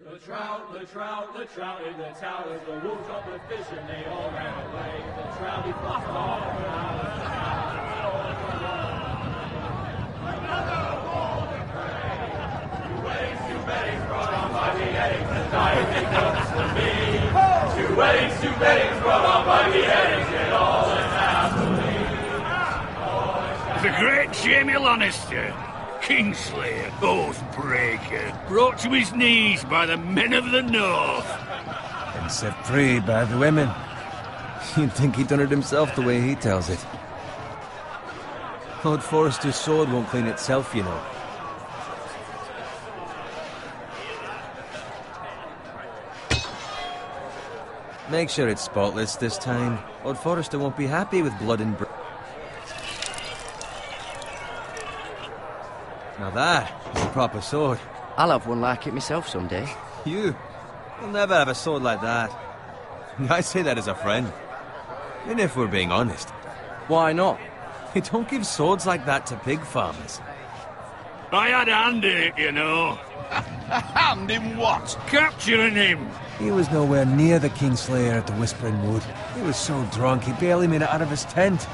The trout in the towers, the wolves up the fish and they all ran away. The trout, he flopped off and out of the another golden prey. Two weddings brought on by the eggs, and I think that's for me. Two weddings brought on by the eggs, and all is happily. The great Jamie Lannister, Kingslayer, Oathbreaker, brought to his knees by the men of the North. And set free by the women. You'd think he'd done it himself the way he tells it. Lord Forrester's sword won't clean itself, you know. Make sure it's spotless this time. Lord Forrester won't be happy with blood and Now that is a proper sword. I'll have one like it myself someday. You'll never have a sword like that. I say that as a friend. And if we're being honest. Why not? You don't give swords like that to pig farmers. I had a hand in it, you know. A hand in what? Capturing him. He was nowhere near the Kingslayer at the Whispering Wood. He was so drunk he barely made it out of his tent.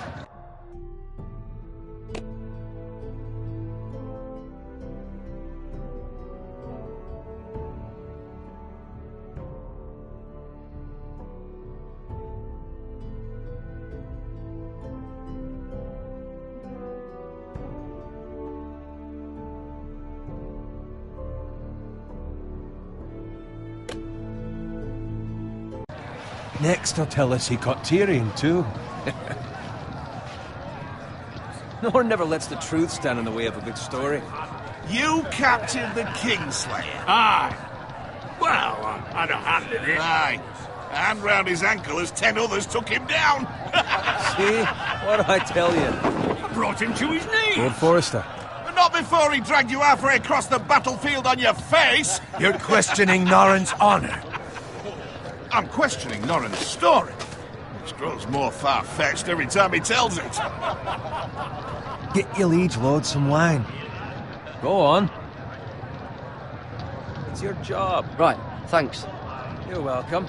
Next, he'll tell us he caught Tyrion, too. Nor never lets the truth stand in the way of a good story. You captured the Kingslayer? Aye. Well, I had a hand in it. Aye. A hand round his ankle as 10 others took him down. See? What'd I tell you? I brought him to his knees. Lord Forrester. But not before he dragged you halfway across the battlefield on your face. You're questioning Norrin's honor. I'm questioning Norrin's story, which grows more far-fetched every time he tells it. Get your liege lord some wine. Go on. It's your job. Right, thanks. You're welcome.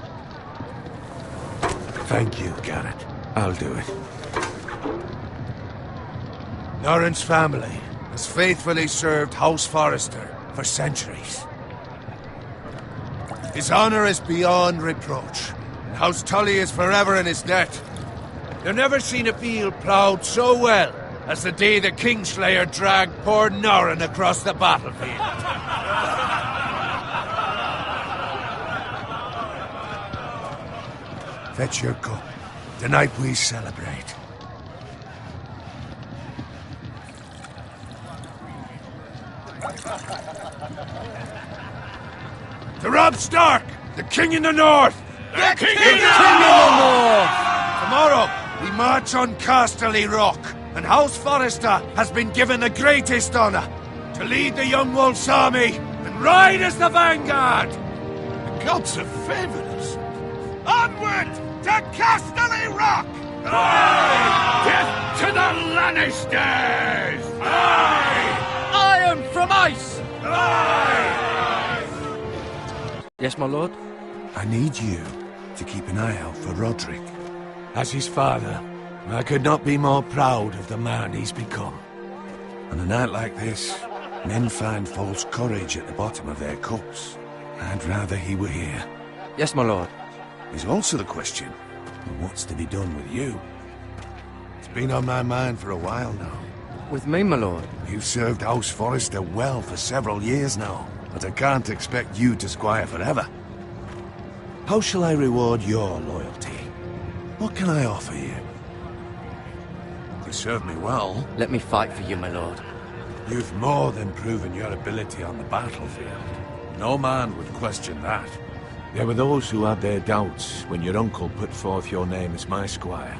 Thank you, Garrett. I'll do it. Norrin's family has faithfully served House Forrester for centuries. His honor is beyond reproach, and House Tully is forever in his debt. You've never seen a field ploughed so well as the day the Kingslayer dragged poor Norrin across the battlefield. Fetch your cup. Tonight we celebrate. To Robb Stark, the King in the North! The King in the North! Tomorrow, we march on Casterly Rock, and House Forrester has been given the greatest honor to lead the Young Wolf's army and ride as the vanguard! The gods have favored us. Onward to Casterly Rock! Aye! Death to the Lannisters! Aye! Iron from ice! Aye! Yes, my lord? I need you to keep an eye out for Roderick. As his father, I could not be more proud of the man he's become. On a night like this, men find false courage at the bottom of their cups. I'd rather he were here. Yes, my lord. There's also the question of what's to be done with you. It's been on my mind for a while now. With me, my lord? You've served House Forrester well for several years now, but I can't expect you to squire forever. How shall I reward your loyalty? What can I offer you? You serve me well. Let me fight for you, my lord. You've more than proven your ability on the battlefield. No man would question that. There were those who had their doubts when your uncle put forth your name as my squire.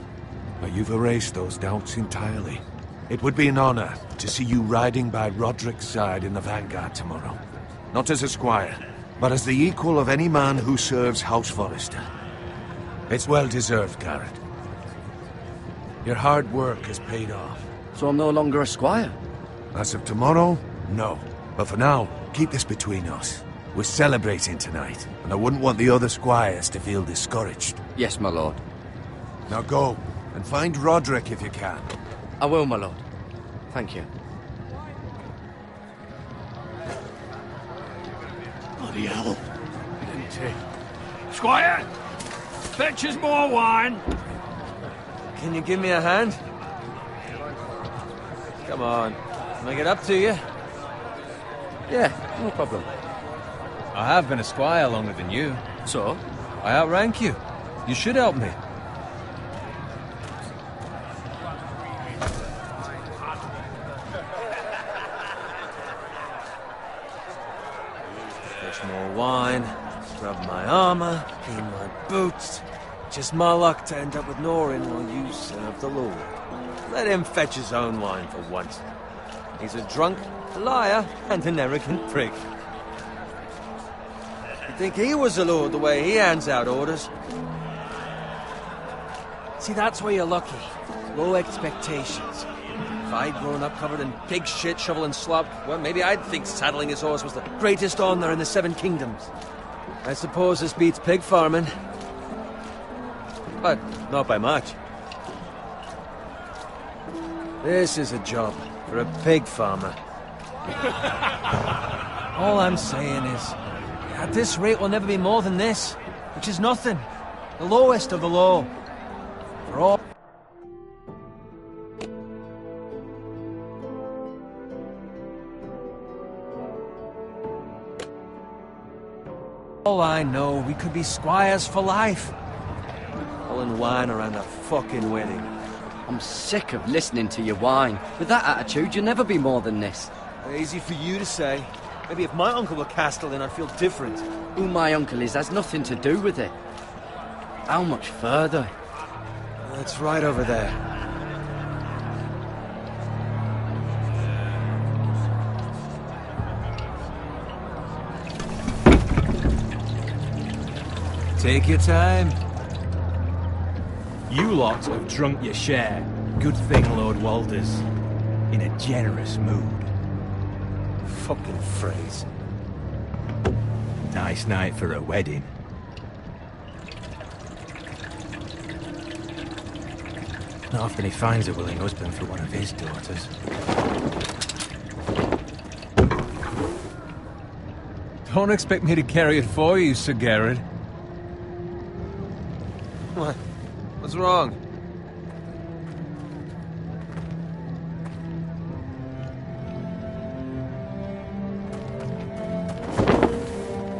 But you've erased those doubts entirely. It would be an honor to see you riding by Roderick's side in the vanguard tomorrow. Not as a squire, but as the equal of any man who serves House Forrester. It's well deserved, Garrett. Your hard work has paid off. So I'm no longer a squire? As of tomorrow, no. But for now, keep this between us. We're celebrating tonight, and I wouldn't want the other squires to feel discouraged. Yes, my lord. Now go, and find Roderick if you can. I will, my lord. Thank you. Bloody hell. Squire! Fetch us more wine! Can you give me a hand? Come on. Can I get up to you? Yeah, no problem. I have been a squire longer than you. So? I outrank you. You should help me. Fetch more wine, scrub my armor, clean my boots. Just my luck to end up with Norin while you serve the Lord. Let him fetch his own wine for once. He's a drunk, a liar, and an arrogant prick. You'd think he was the Lord the way he hands out orders. See, that's where you're lucky. Low expectations. If I'd grown up covered in pig shit, shoveling slop, well, maybe I'd think saddling his horse was the greatest honor in the Seven Kingdoms. I suppose this beats pig farming. But not by much. This is a job for a pig farmer. All I'm saying is, at this rate we'll never be more than this, which is nothing. The lowest of the low. For all... All I know, we could be squires for life. Pulling wine around a fucking wedding. I'm sick of listening to your whine. With that attitude, you'll never be more than this. Easy for you to say. Maybe if my uncle were Castellan, I'd feel different. Who my uncle is has nothing to do with it. How much further? That's right over there. Take your time. You lot have drunk your share. Good thing Lord Walder's in a generous mood. Fucking phrase. Nice night for a wedding. Not often he finds a willing husband for one of his daughters. Don't expect me to carry it for you, Sir Garrett. What? What's wrong?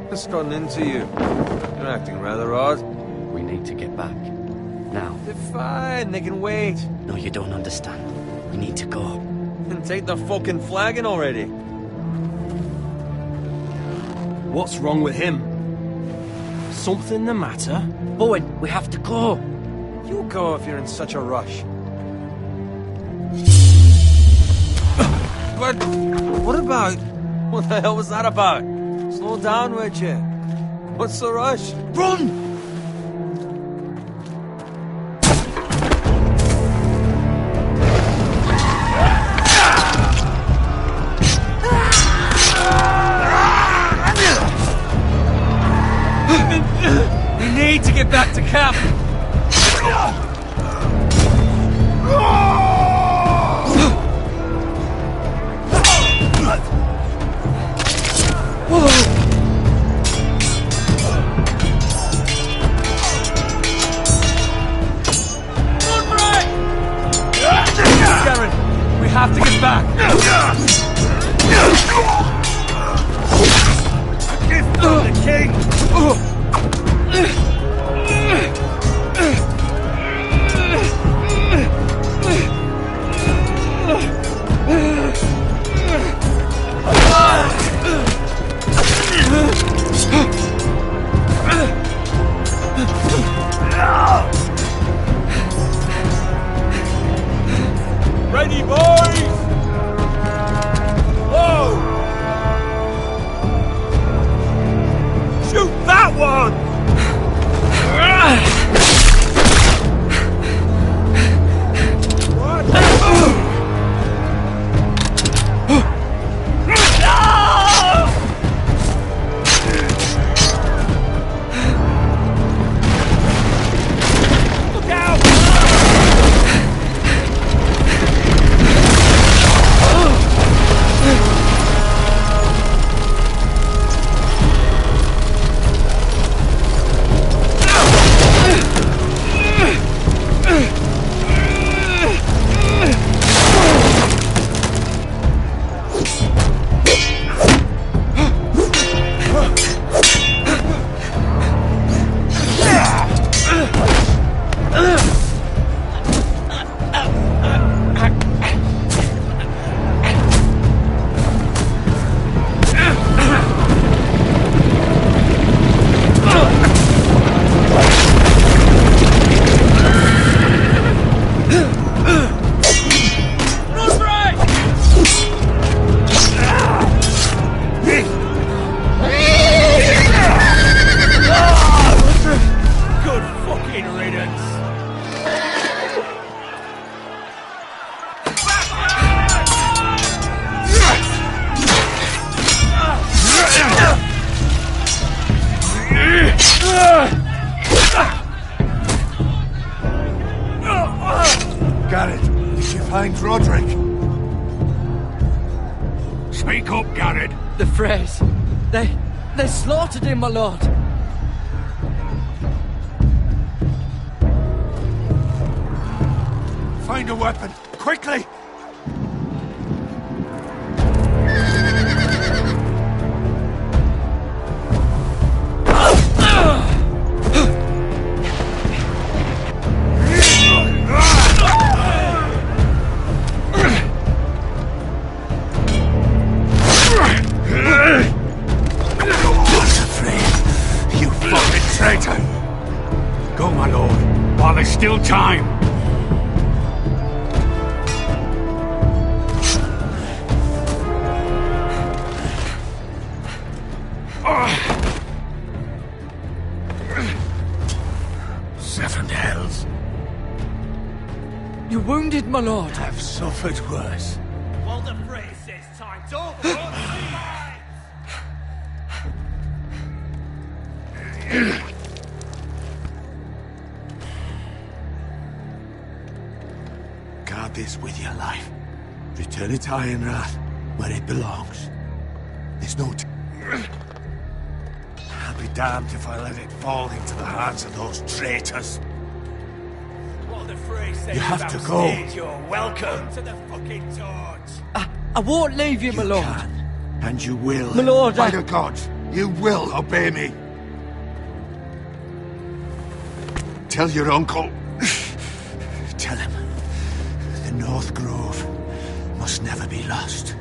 What's gotten into you? You're acting rather odd. We need to get back. Now. They're fine, they can wait. No, you don't understand. We need to go. Then take the fucking flagon already. What's wrong with him? Something the matter? Bowen, we have to go. You go if you're in such a rush. But what about... What the hell was that about? Slow down, would you? What's the rush? Run! We need to get back to camp! Garen, we have to get back! Gift from the king! Ready, boys! Whoa! Shoot that one! What? up, Garrett. The Freys. They slaughtered him, my lord. Find a weapon, quickly! Still time. Seven hells. You're wounded, my lord. I've suffered worse. Well, the phrase says time's over. Guard this with your life. Return it to Ironrath, where it belongs. There's no I'll be damned if I let it fall into the hands of those traitors. Well, the phrase says You have to go. You're welcome to the fucking torch. I won't leave you, my lord. Can, and you will. My lord, By the gods, you will obey me. Tell your uncle. Tell him. The North Grove must never be lost.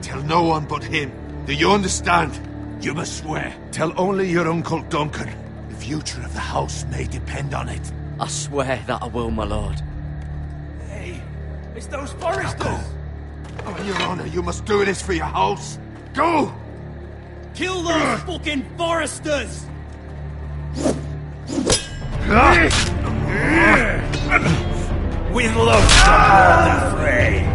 Tell no one but him. Do you understand? You must swear. Tell only your Uncle Duncan. The future of the house may depend on it. I swear that I will, my lord. Hey, it's those foresters. Go. On your honor, you must do this for your house. Go! Kill those fucking foresters. With love from all the Frey.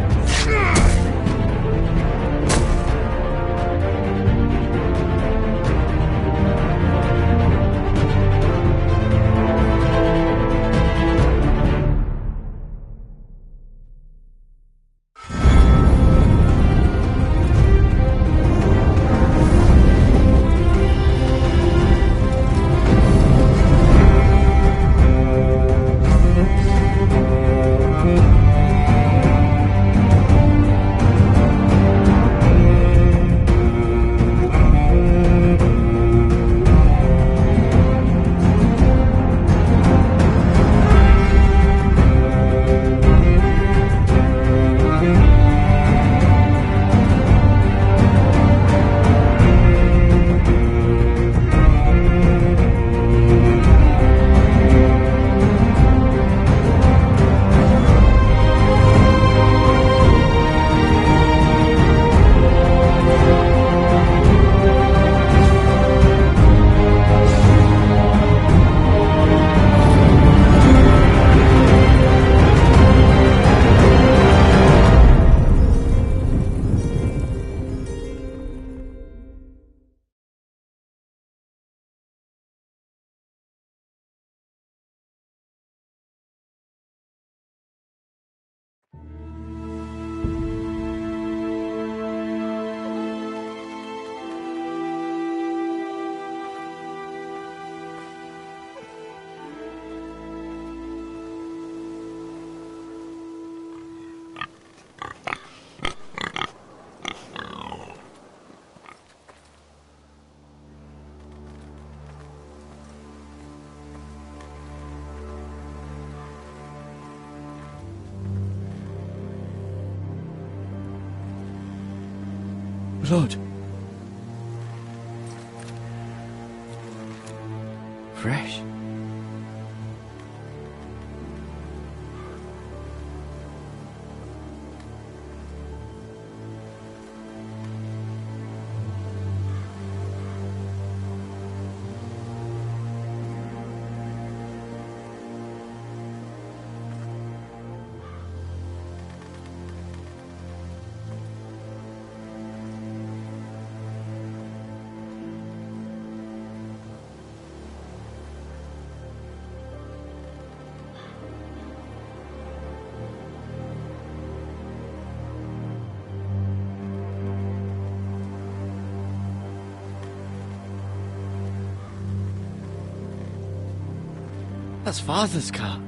Lord. Fresh. That's Father's car.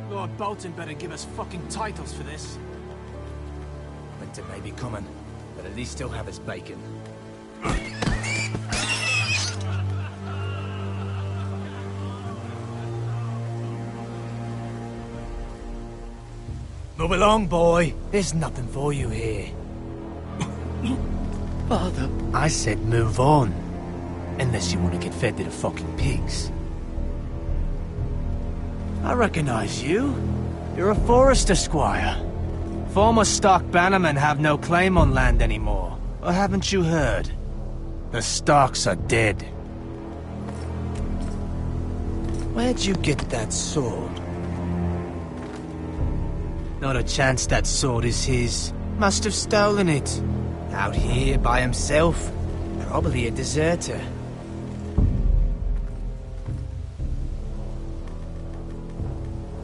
Lord Bolton better give us fucking titles for this. Winter may be coming, but at least he'll have his bacon. Move along, boy. There's nothing for you here. Father. I said move on. Unless you want to get fed to the fucking pigs. I recognize you. You're a Forester squire. Former Stark bannermen have no claim on land anymore. Or haven't you heard? The Starks are dead. Where'd you get that sword? Not a chance that sword is his. Must have stolen it. Out here by himself. Probably a deserter.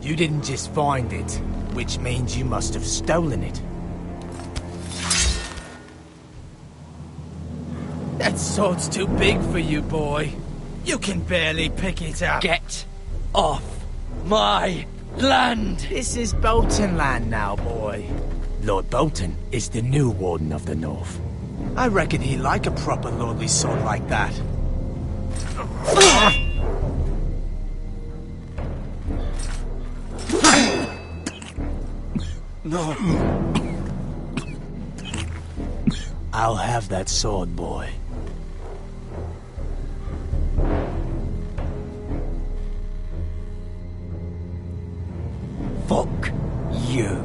You didn't just find it, which means you must have stolen it. That sword's too big for you, boy. You can barely pick it up. Get off my land! This is Bolton land now, boy. Lord Bolton is the new Warden of the North. I reckon he'd like a proper lordly sword like that. No. I'll have that sword, boy. Fuck you.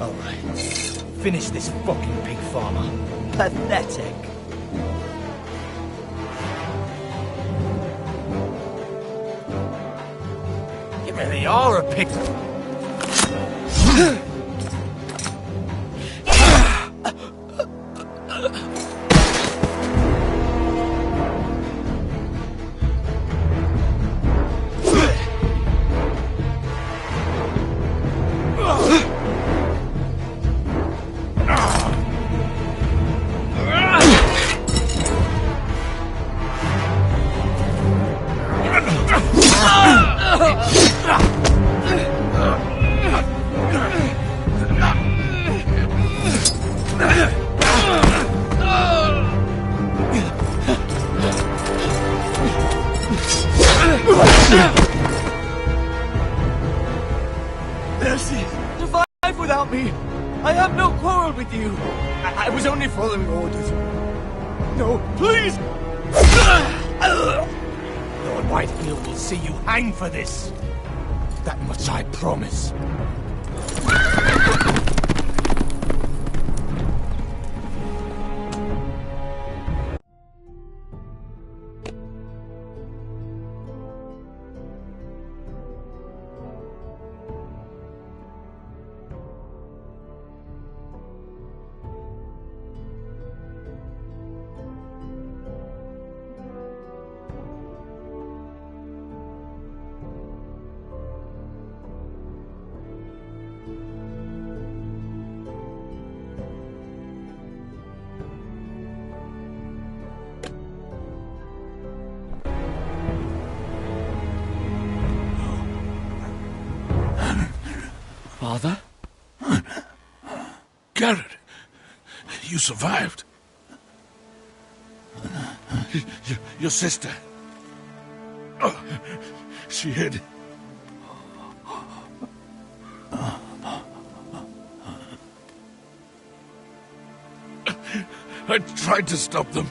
Alright. Finish this fucking pig farmer. Pathetic. You really are a pig. Mercy, survive without me. I have no quarrel with you. I was only following orders. No, please! Lord Whitefield will see you hang for this. That much I promise. Father? Garrett, you survived. Your sister. Oh, she hid. I tried to stop them.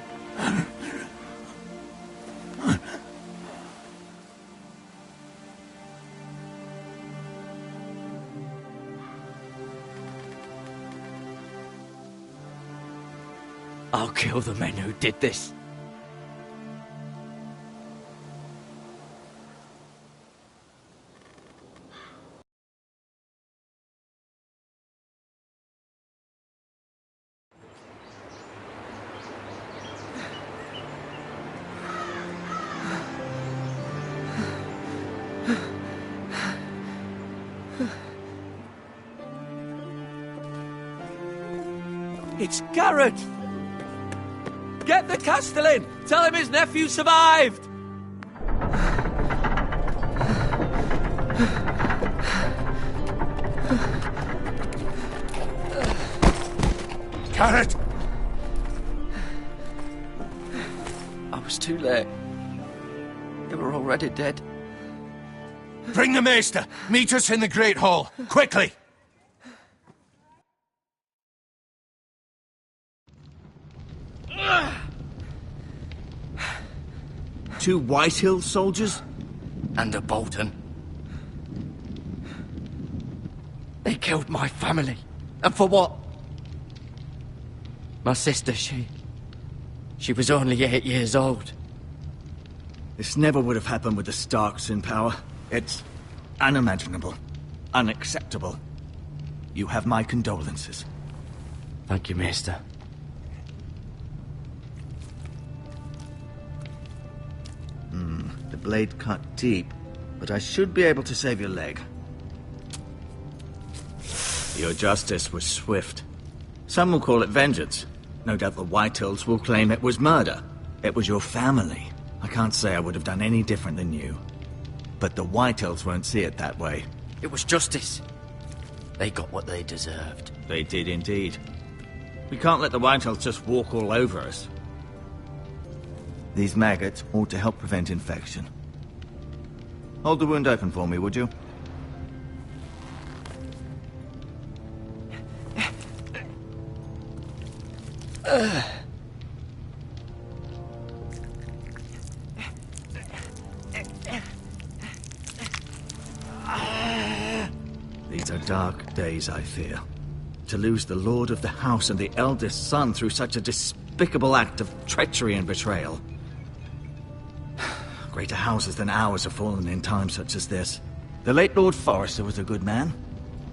I'll kill the men who did this. It's Garrett! Get the Castellan! Tell him his nephew survived! Garrett! I was too late. They were already dead. Bring the maester! Meet us in the Great Hall! Quickly! Two Whitehill soldiers? And a Bolton. They killed my family. And for what? My sister, she was only 8 years old. This never would have happened with the Starks in power. It's unimaginable. Unacceptable. You have my condolences. Thank you, Maester. The blade cut deep, but I should be able to save your leg. Your justice was swift. Some will call it vengeance. No doubt the Whitehills will claim it was murder. It was your family. I can't say I would have done any different than you. But the Whitehills won't see it that way. It was justice. They got what they deserved. They did indeed. We can't let the Whitehills just walk all over us. These maggots ought to help prevent infection. Hold the wound open for me, would you? These are dark days, I fear. To lose the lord of the house and the eldest son through such a despicable act of treachery and betrayal. Greater houses than ours have fallen in times such as this. The late Lord Forrester was a good man.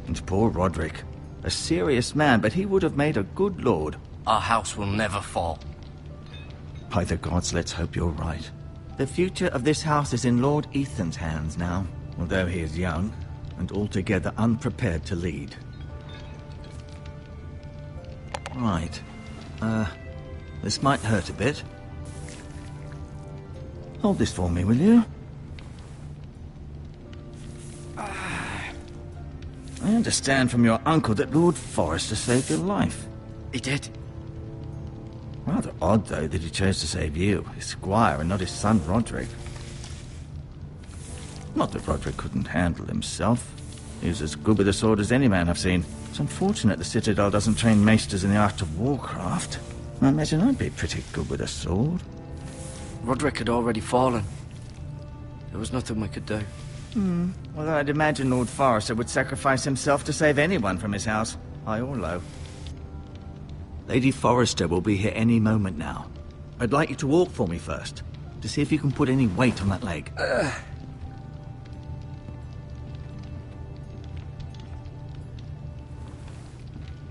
And poor Roderick. A serious man, but he would have made a good lord. Our house will never fall. By the gods, let's hope you're right. The future of this house is in Lord Ethan's hands now, although he is young and altogether unprepared to lead. Right. This might hurt a bit. Hold this for me, will you? I understand from your uncle that Lord Forrester saved your life. He did. Rather odd, though, that he chose to save you, his squire, and not his son Roderick. Not that Roderick couldn't handle himself. He was as good with a sword as any man I've seen. It's unfortunate the Citadel doesn't train maesters in the art of warcraft. I imagine I'd be pretty good with a sword. Roderick had already fallen. There was nothing we could do. Well, I'd imagine Lord Forrester would sacrifice himself to save anyone from his house, high or low. Lady Forrester will be here any moment now. I'd like you to walk for me first, to see if you can put any weight on that leg.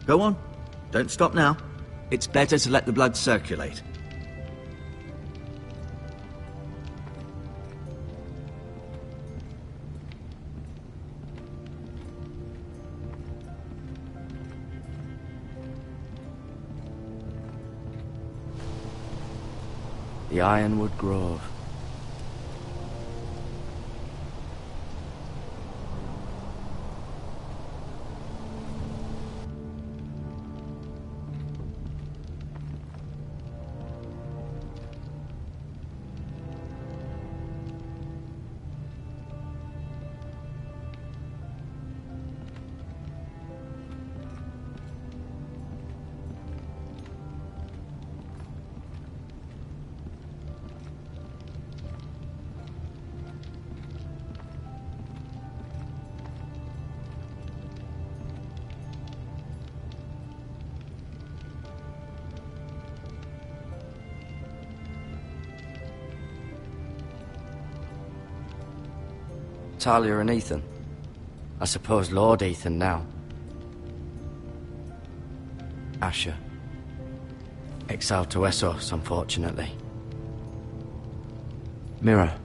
Go on. Don't stop now. It's better to let the blood circulate. The Ironwood Grove. Talia and Ethan. I suppose Lord Ethan now. Asher. Exiled to Essos, unfortunately. Mira.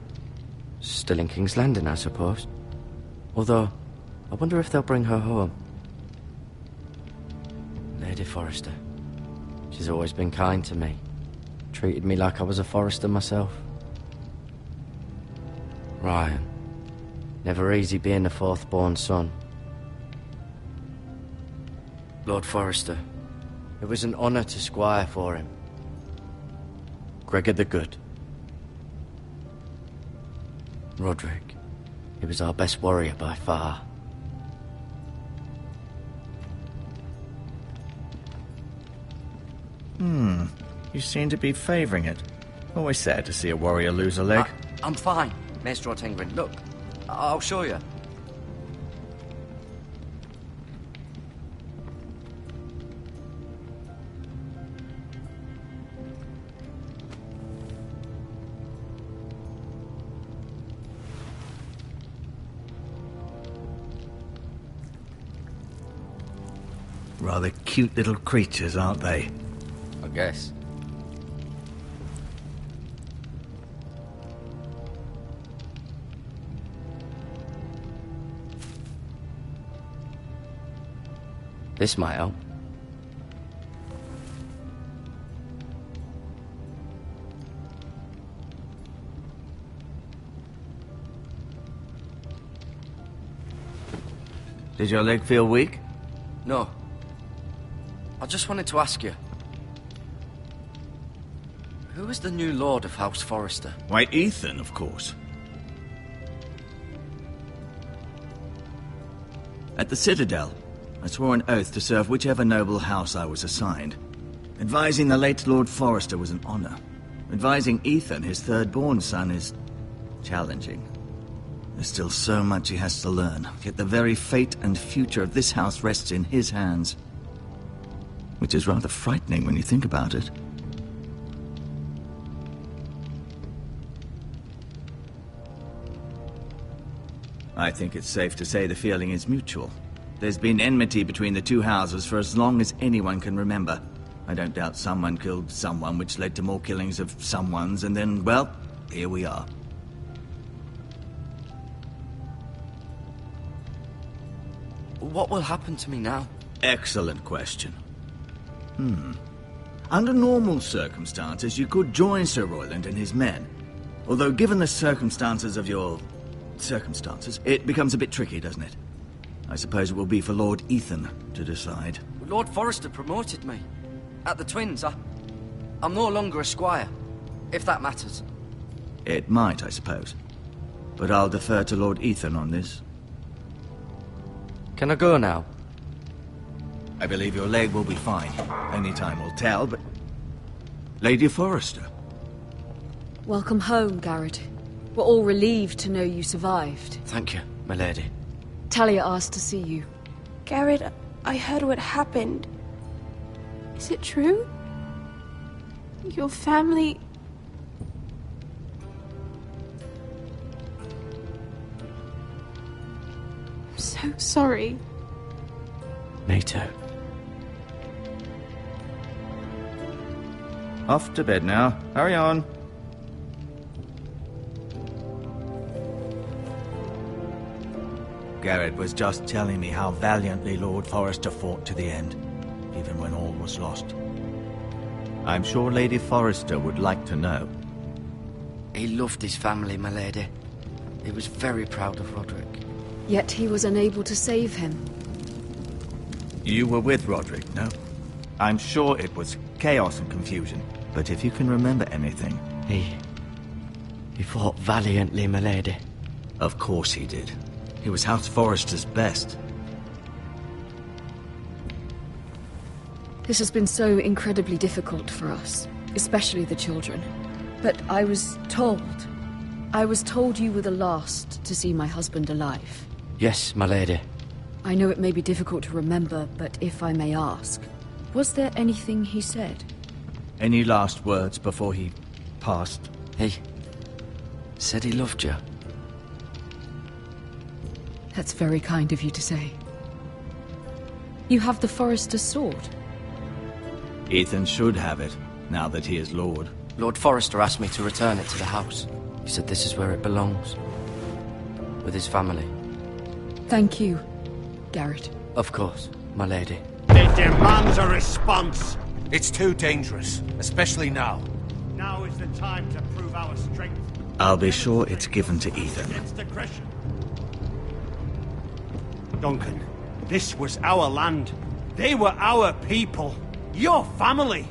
Still in King's Landing, I suppose. Although, I wonder if they'll bring her home. Lady Forrester. She's always been kind to me. Treated me like I was a Forrester myself. Ryan. Never easy being the fourth-born son. Lord Forrester. It was an honour to squire for him. Gregor the Good. Roderick. He was our best warrior by far. You seem to be favouring it. Always sad to see a warrior lose a leg. I'm fine, Maestro Tengrin. Look, I'll show you. Rather cute little creatures, aren't they? I guess. This might help. Did your leg feel weak? No. I just wanted to ask you. Who is the new Lord of House Forrester? Why, Ethan, of course. At the Citadel, I swore an oath to serve whichever noble house I was assigned. Advising the late Lord Forrester was an honor. Advising Ethan, his third-born son, is challenging. There's still so much he has to learn, yet the very fate and future of this house rests in his hands. Which is rather frightening when you think about it. I think it's safe to say the feeling is mutual. There's been enmity between the two houses for as long as anyone can remember. I don't doubt someone killed someone, which led to more killings of someones, and then, well, here we are. What will happen to me now? Excellent question. Under normal circumstances, you could join Sir Royland and his men. Although, given the circumstances of your circumstances, it becomes a bit tricky, doesn't it? I suppose it will be for Lord Ethan to decide. Lord Forrester promoted me. At the Twins, I'm no longer a squire, if that matters. It might, I suppose. But I'll defer to Lord Ethan on this. Can I go now? I believe your leg will be fine. Only time will tell, but... Lady Forrester. Welcome home, Garrett. We're all relieved to know you survived. Thank you, my lady. Talia asked to see you. Garrett, I heard what happened. Is it true? Your family... I'm so sorry. Me too. Off to bed now. Hurry on. Garrett was just telling me how valiantly Lord Forrester fought to the end, even when all was lost. I'm sure Lady Forrester would like to know. He loved his family, my lady. He was very proud of Roderick. Yet he was unable to save him. You were with Roderick, no? I'm sure it was chaos and confusion, but if you can remember anything... He fought valiantly, my lady. Of course he did. He was House Forrester's best. This has been so incredibly difficult for us, especially the children. But I was told you were the last to see my husband alive. Yes, my lady. I know it may be difficult to remember, but if I may ask, was there anything he said? Any last words before he passed? He said he loved you. That's very kind of you to say. You have the Forrester's sword. Ethan should have it, now that he is Lord. Lord Forrester asked me to return it to the house. He said this is where it belongs. With his family. Thank you. Garrett. Of course, my lady. It demands a response. It's too dangerous, especially now. Now is the time to prove our strength. I'll be sure it's given to Ethan. Against aggression. Duncan, this was our land. They were our people. Your family.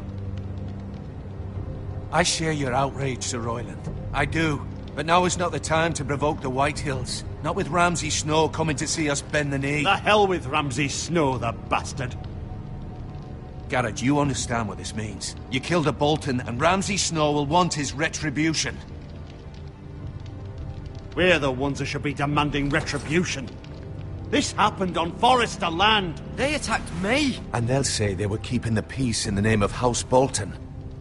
I share your outrage, Sir Royland. I do. But now is not the time to provoke the Whitehills. Not with Ramsay Snow coming to see us bend the knee. The hell with Ramsay Snow, the bastard. Garrett, you understand what this means. You killed a Bolton, and Ramsay Snow will want his retribution. We're the ones who should be demanding retribution. This happened on Forrester land. They attacked me! And they'll say they were keeping the peace in the name of House Bolton.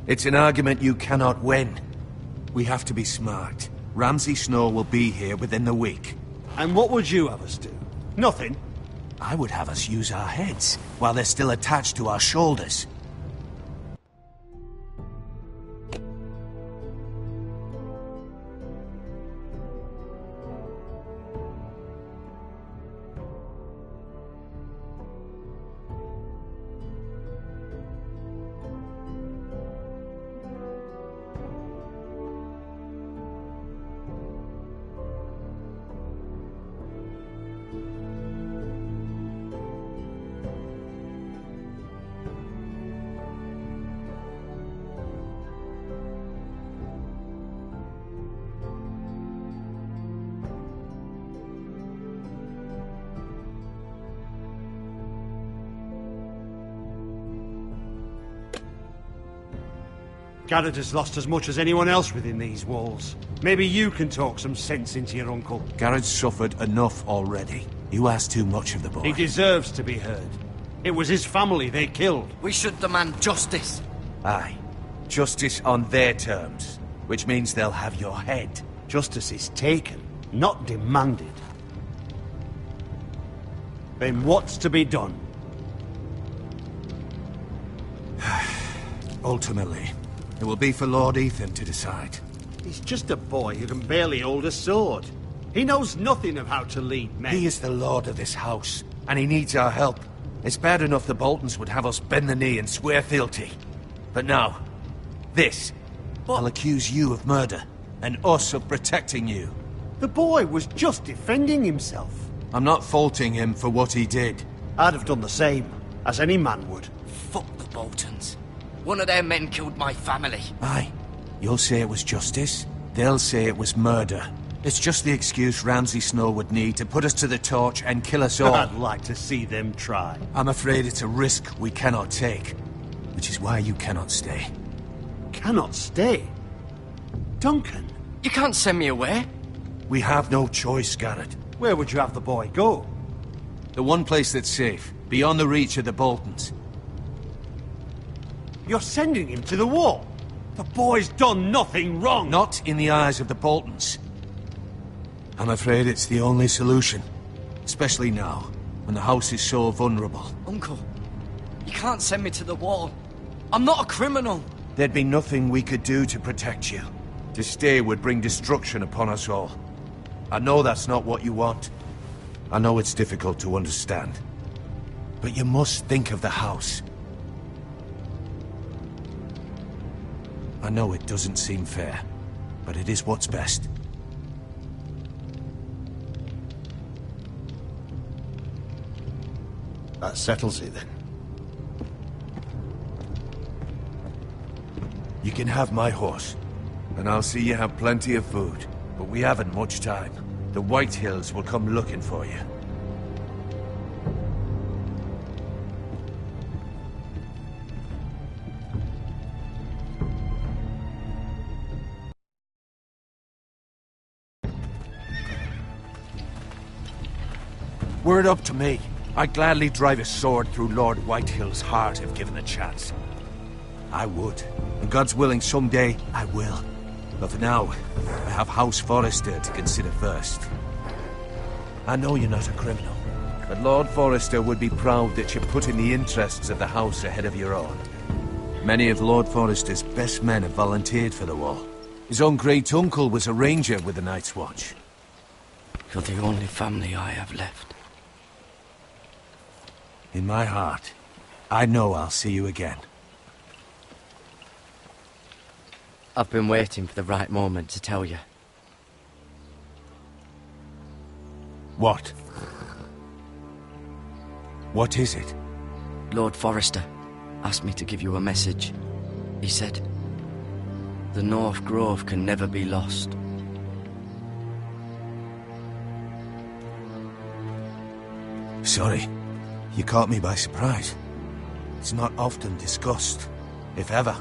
It's an argument you cannot win. We have to be smart. Ramsay Snow will be here within the week. And what would you have us do? Nothing. I would have us use our heads, while they're still attached to our shoulders. Garrett has lost as much as anyone else within these walls. Maybe you can talk some sense into your uncle. Garrett's suffered enough already. You ask too much of the boy. He deserves to be heard. It was his family they killed. We should demand justice. Aye. Justice on their terms. Which means they'll have your head. Justice is taken, not demanded. Then what's to be done? Ultimately, it will be for Lord Ethan to decide. He's just a boy who can barely hold a sword. He knows nothing of how to lead men. He is the lord of this house, and he needs our help. It's bad enough the Boltons would have us bend the knee and swear fealty. But now, this. I'll accuse you of murder, and us of protecting you. The boy was just defending himself. I'm not faulting him for what he did. I'd have done the same, as any man would. Fuck the Boltons. One of their men killed my family. Aye. You'll say it was justice. They'll say it was murder. It's just the excuse Ramsay Snow would need to put us to the torch and kill us all. I'd like to see them try. I'm afraid it's a risk we cannot take. Which is why you cannot stay. Cannot stay? Duncan? You can't send me away. We have no choice, Garrett. Where would you have the boy go? The one place that's safe, beyond the reach of the Boltons. You're sending him to the wall? The boy's done nothing wrong! Not in the eyes of the Boltons. I'm afraid it's the only solution. Especially now, when the house is so vulnerable. Uncle, you can't send me to the wall. I'm not a criminal. There'd be nothing we could do to protect you. To stay would bring destruction upon us all. I know that's not what you want. I know it's difficult to understand. But you must think of the house. I know it doesn't seem fair, but it is what's best. That settles it, then. You can have my horse, and I'll see you have plenty of food. But we haven't much time. The Whitehills will come looking for you. Were it up to me, I'd gladly drive a sword through Lord Whitehill's heart if given the chance. I would. And God's willing, someday I will. But for now, I have House Forrester to consider first. I know you're not a criminal, but Lord Forrester would be proud that you're putting the interests of the house ahead of your own. Many of Lord Forrester's best men have volunteered for the wall. His own great-uncle was a ranger with the Night's Watch. You're the only family I have left. In my heart, I know I'll see you again. I've been waiting for the right moment to tell you. What? What is it? Lord Forrester asked me to give you a message. He said, the North Grove can never be lost. Sorry, you caught me by surprise. It's not often discussed, if ever.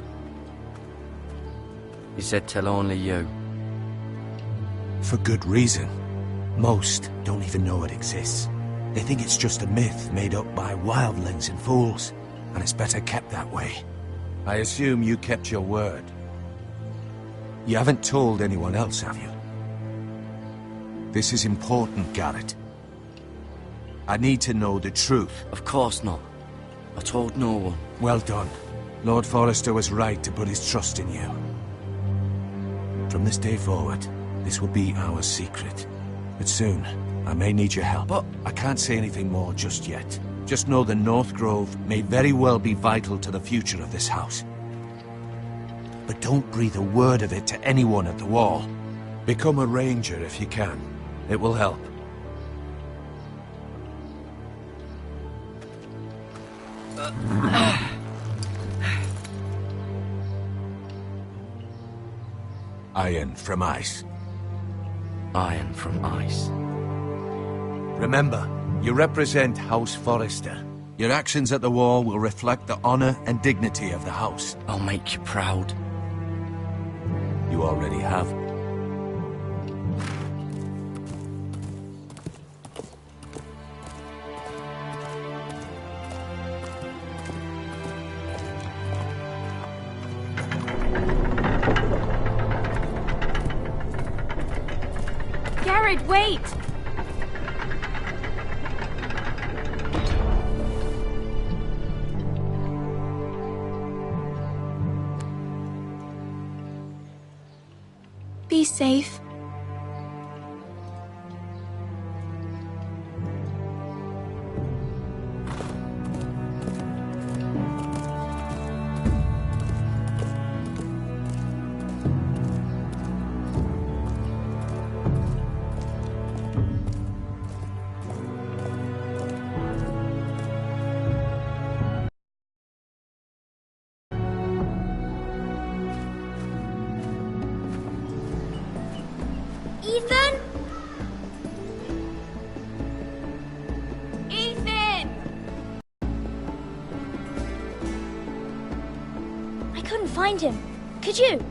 He said tell only you. For good reason. Most don't even know it exists. They think it's just a myth made up by wildlings and fools, and it's better kept that way. I assume you kept your word. You haven't told anyone else, have you? This is important, Garrett. I need to know the truth. Of course not. I told no one. Well done. Lord Forrester was right to put his trust in you. From this day forward, this will be our secret. But soon, I may need your help. But I can't say anything more just yet. Just know the North Grove may very well be vital to the future of this house. But don't breathe a word of it to anyone at the Wall. Become a ranger if you can. It will help. Iron from ice. Iron from ice. Remember, you represent House Forrester. Your actions at the Wall will reflect the honor and dignity of the house. I'll make you proud. You already have. Garrett, wait! Be safe. Ethan? Ethan! I couldn't find him. Could you?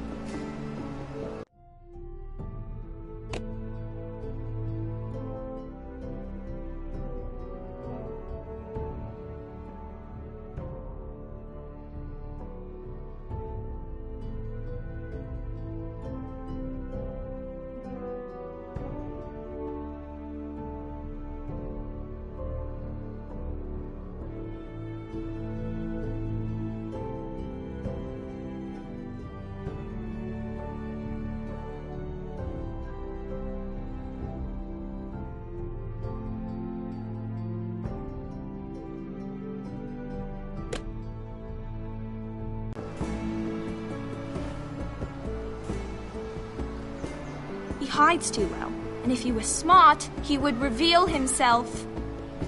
He hides too well, and if he were smart, he would reveal himself.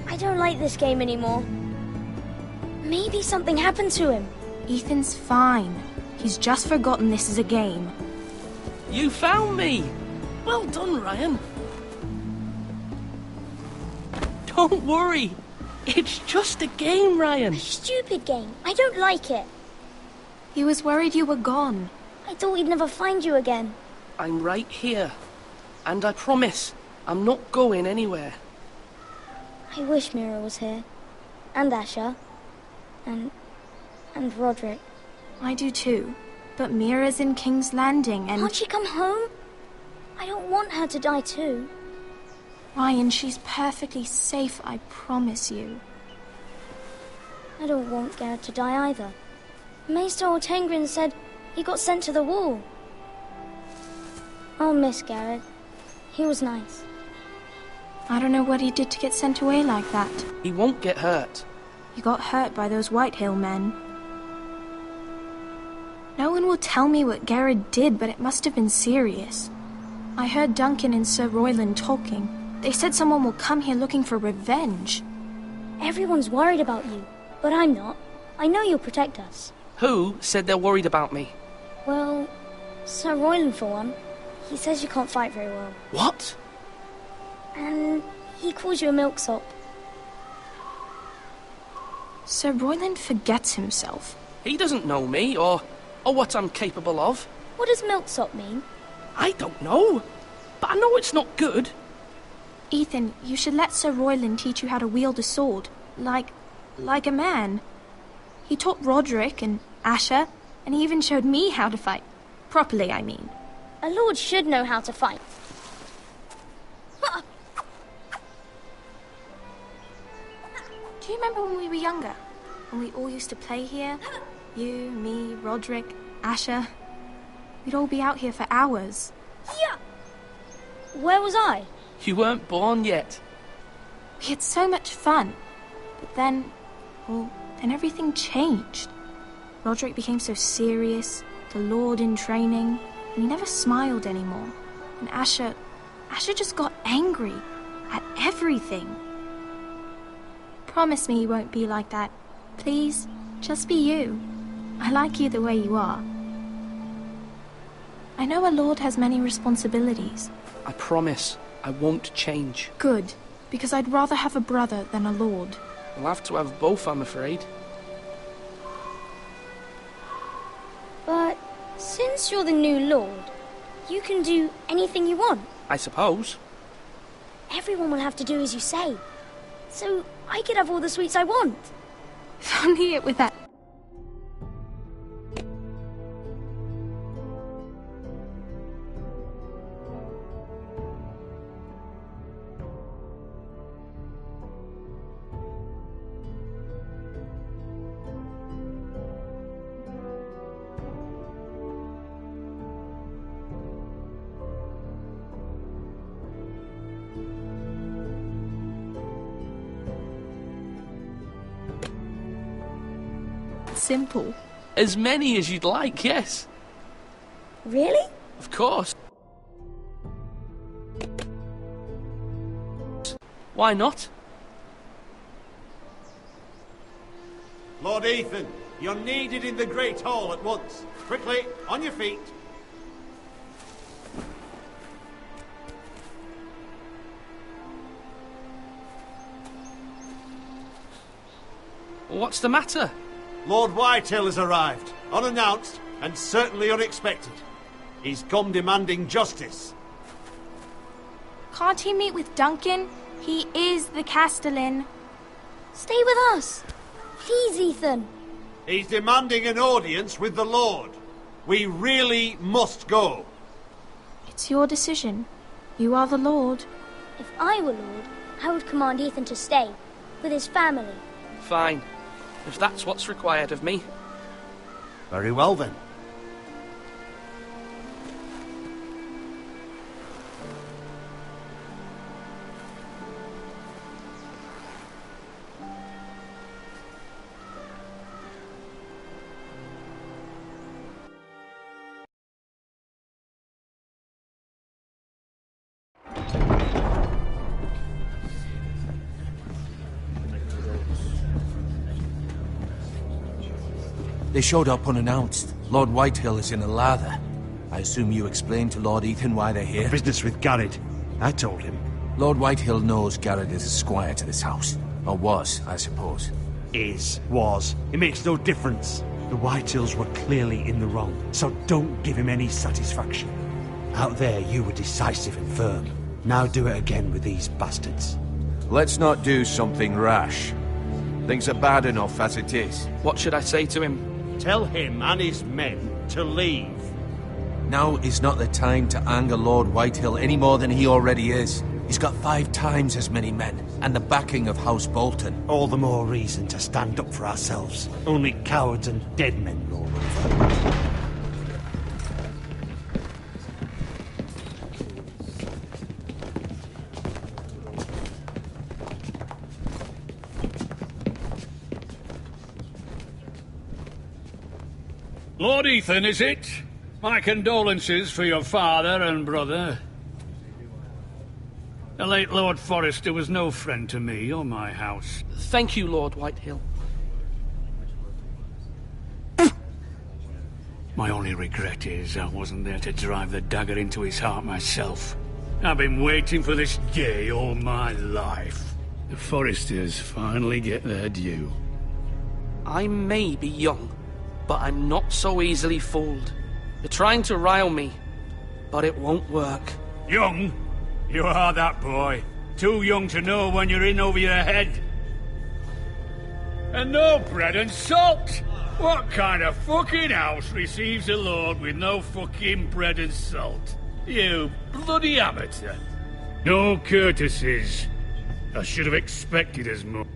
I don't like this game anymore. Maybe something happened to him. Ethan's fine. He's just forgotten this is a game. You found me! Well done, Ryan. Don't worry. It's just a game, Ryan. A stupid game. I don't like it. He was worried you were gone. I thought we'd never find you again. I'm right here. And I promise, I'm not going anywhere. I wish Mira was here. And Asher. And Roderick. I do too. But Mira's in King's Landing and... Can't she come home? I don't want her to die too. Ryan, she's perfectly safe, I promise you. I don't want Garrett to die either. Maester Ortengrin said he got sent to the Wall. I'll miss Garrett. He was nice. I don't know what he did to get sent away like that. He won't get hurt. He got hurt by those Whitehill men. No one will tell me what Garrett did, but it must have been serious. I heard Duncan and Sir Royland talking. They said someone will come here looking for revenge. Everyone's worried about you, but I'm not. I know you'll protect us. Who said they're worried about me? Well, Sir Royland for one. He says you can't fight very well. What? And he calls you a milksop. Sir Royland forgets himself. He doesn't know me, or what I'm capable of. What does milksop mean? I don't know, but I know it's not good. Ethan, you should let Sir Royland teach you how to wield a sword. Like a man. He taught Roderick and Asher, and he even showed me how to fight. Properly, I mean. A lord should know how to fight. Do you remember when we were younger? When we all used to play here? You, me, Roderick, Asher. We'd all be out here for hours. Yeah. Where was I? You weren't born yet. We had so much fun. But then everything changed. Roderick became so serious, the Lord in training, and he never smiled anymore. And Asher just got angry at everything. Promise me you won't be like that. Please, just be you. I like you the way you are. I know a lord has many responsibilities. I promise I won't change. Good, because I'd rather have a brother than a lord. I'll have to have both, I'm afraid. But since you're the new lord, you can do anything you want. I suppose. Everyone will have to do as you say. So I could have all the sweets I want. If only it were that. Simple. As many as you'd like, yes. Really? Of course. Why not? Lord Ethan, you're needed in the Great Hall at once. Quickly, on your feet. What's the matter? Lord Whitehill has arrived, unannounced and certainly unexpected. He's come demanding justice. Can't he meet with Duncan? He is the Castellan. Stay with us. Please, Ethan. He's demanding an audience with the Lord. We really must go. It's your decision. You are the Lord. If I were Lord, I would command Ethan to stay, with his family. Fine. If that's what's required of me. Very well, then. They showed up unannounced. Lord Whitehill is in a lather. I assume you explained to Lord Ethan why they're here? Business with Garrett. I told him. Lord Whitehill knows Garrett is a squire to this house. Or was, I suppose. Was. It makes no difference. The Whitehills were clearly in the wrong, so don't give him any satisfaction. Out there, you were decisive and firm. Now do it again with these bastards. Let's not do something rash. Things are bad enough as it is. What should I say to him? Tell him and his men to leave. Now is not the time to anger Lord Whitehill any more than he already is. He's got 5 times as many men, and the backing of House Bolton. All the more reason to stand up for ourselves. Only cowards and dead men rule over. Lord Ethan, is it? My condolences for your father and brother. The late Lord Forrester was no friend to me or my house. Thank you, Lord Whitehill. My only regret is I wasn't there to drive the dagger into his heart myself. I've been waiting for this day all my life. The Forresters finally get their due. I may be young, but I'm not so easily fooled. You're trying to rile me, but it won't work. Young? You are that boy. Too young to know when you're in over your head. And no bread and salt! What kind of fucking house receives a lord with no fucking bread and salt? You bloody amateur. No courtesies. I should have expected as much.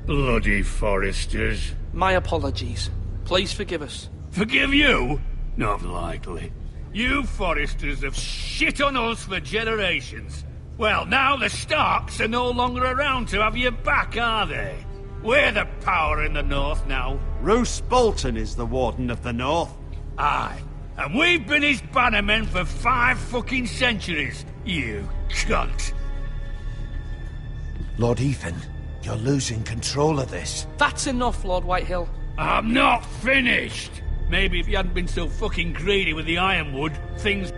Bloody Forresters. My apologies. Please forgive us. Forgive you? Not likely. You Forresters have shit on us for generations. Well, now the Starks are no longer around to have you back, are they? We're the power in the north now. Roose Bolton is the Warden of the North. Aye. And we've been his bannermen for 5 fucking centuries. You cunt. Lord Ethan, you're losing control of this. That's enough, Lord Whitehill. I'm not finished. Maybe if you hadn't been so fucking greedy with the ironwood, things...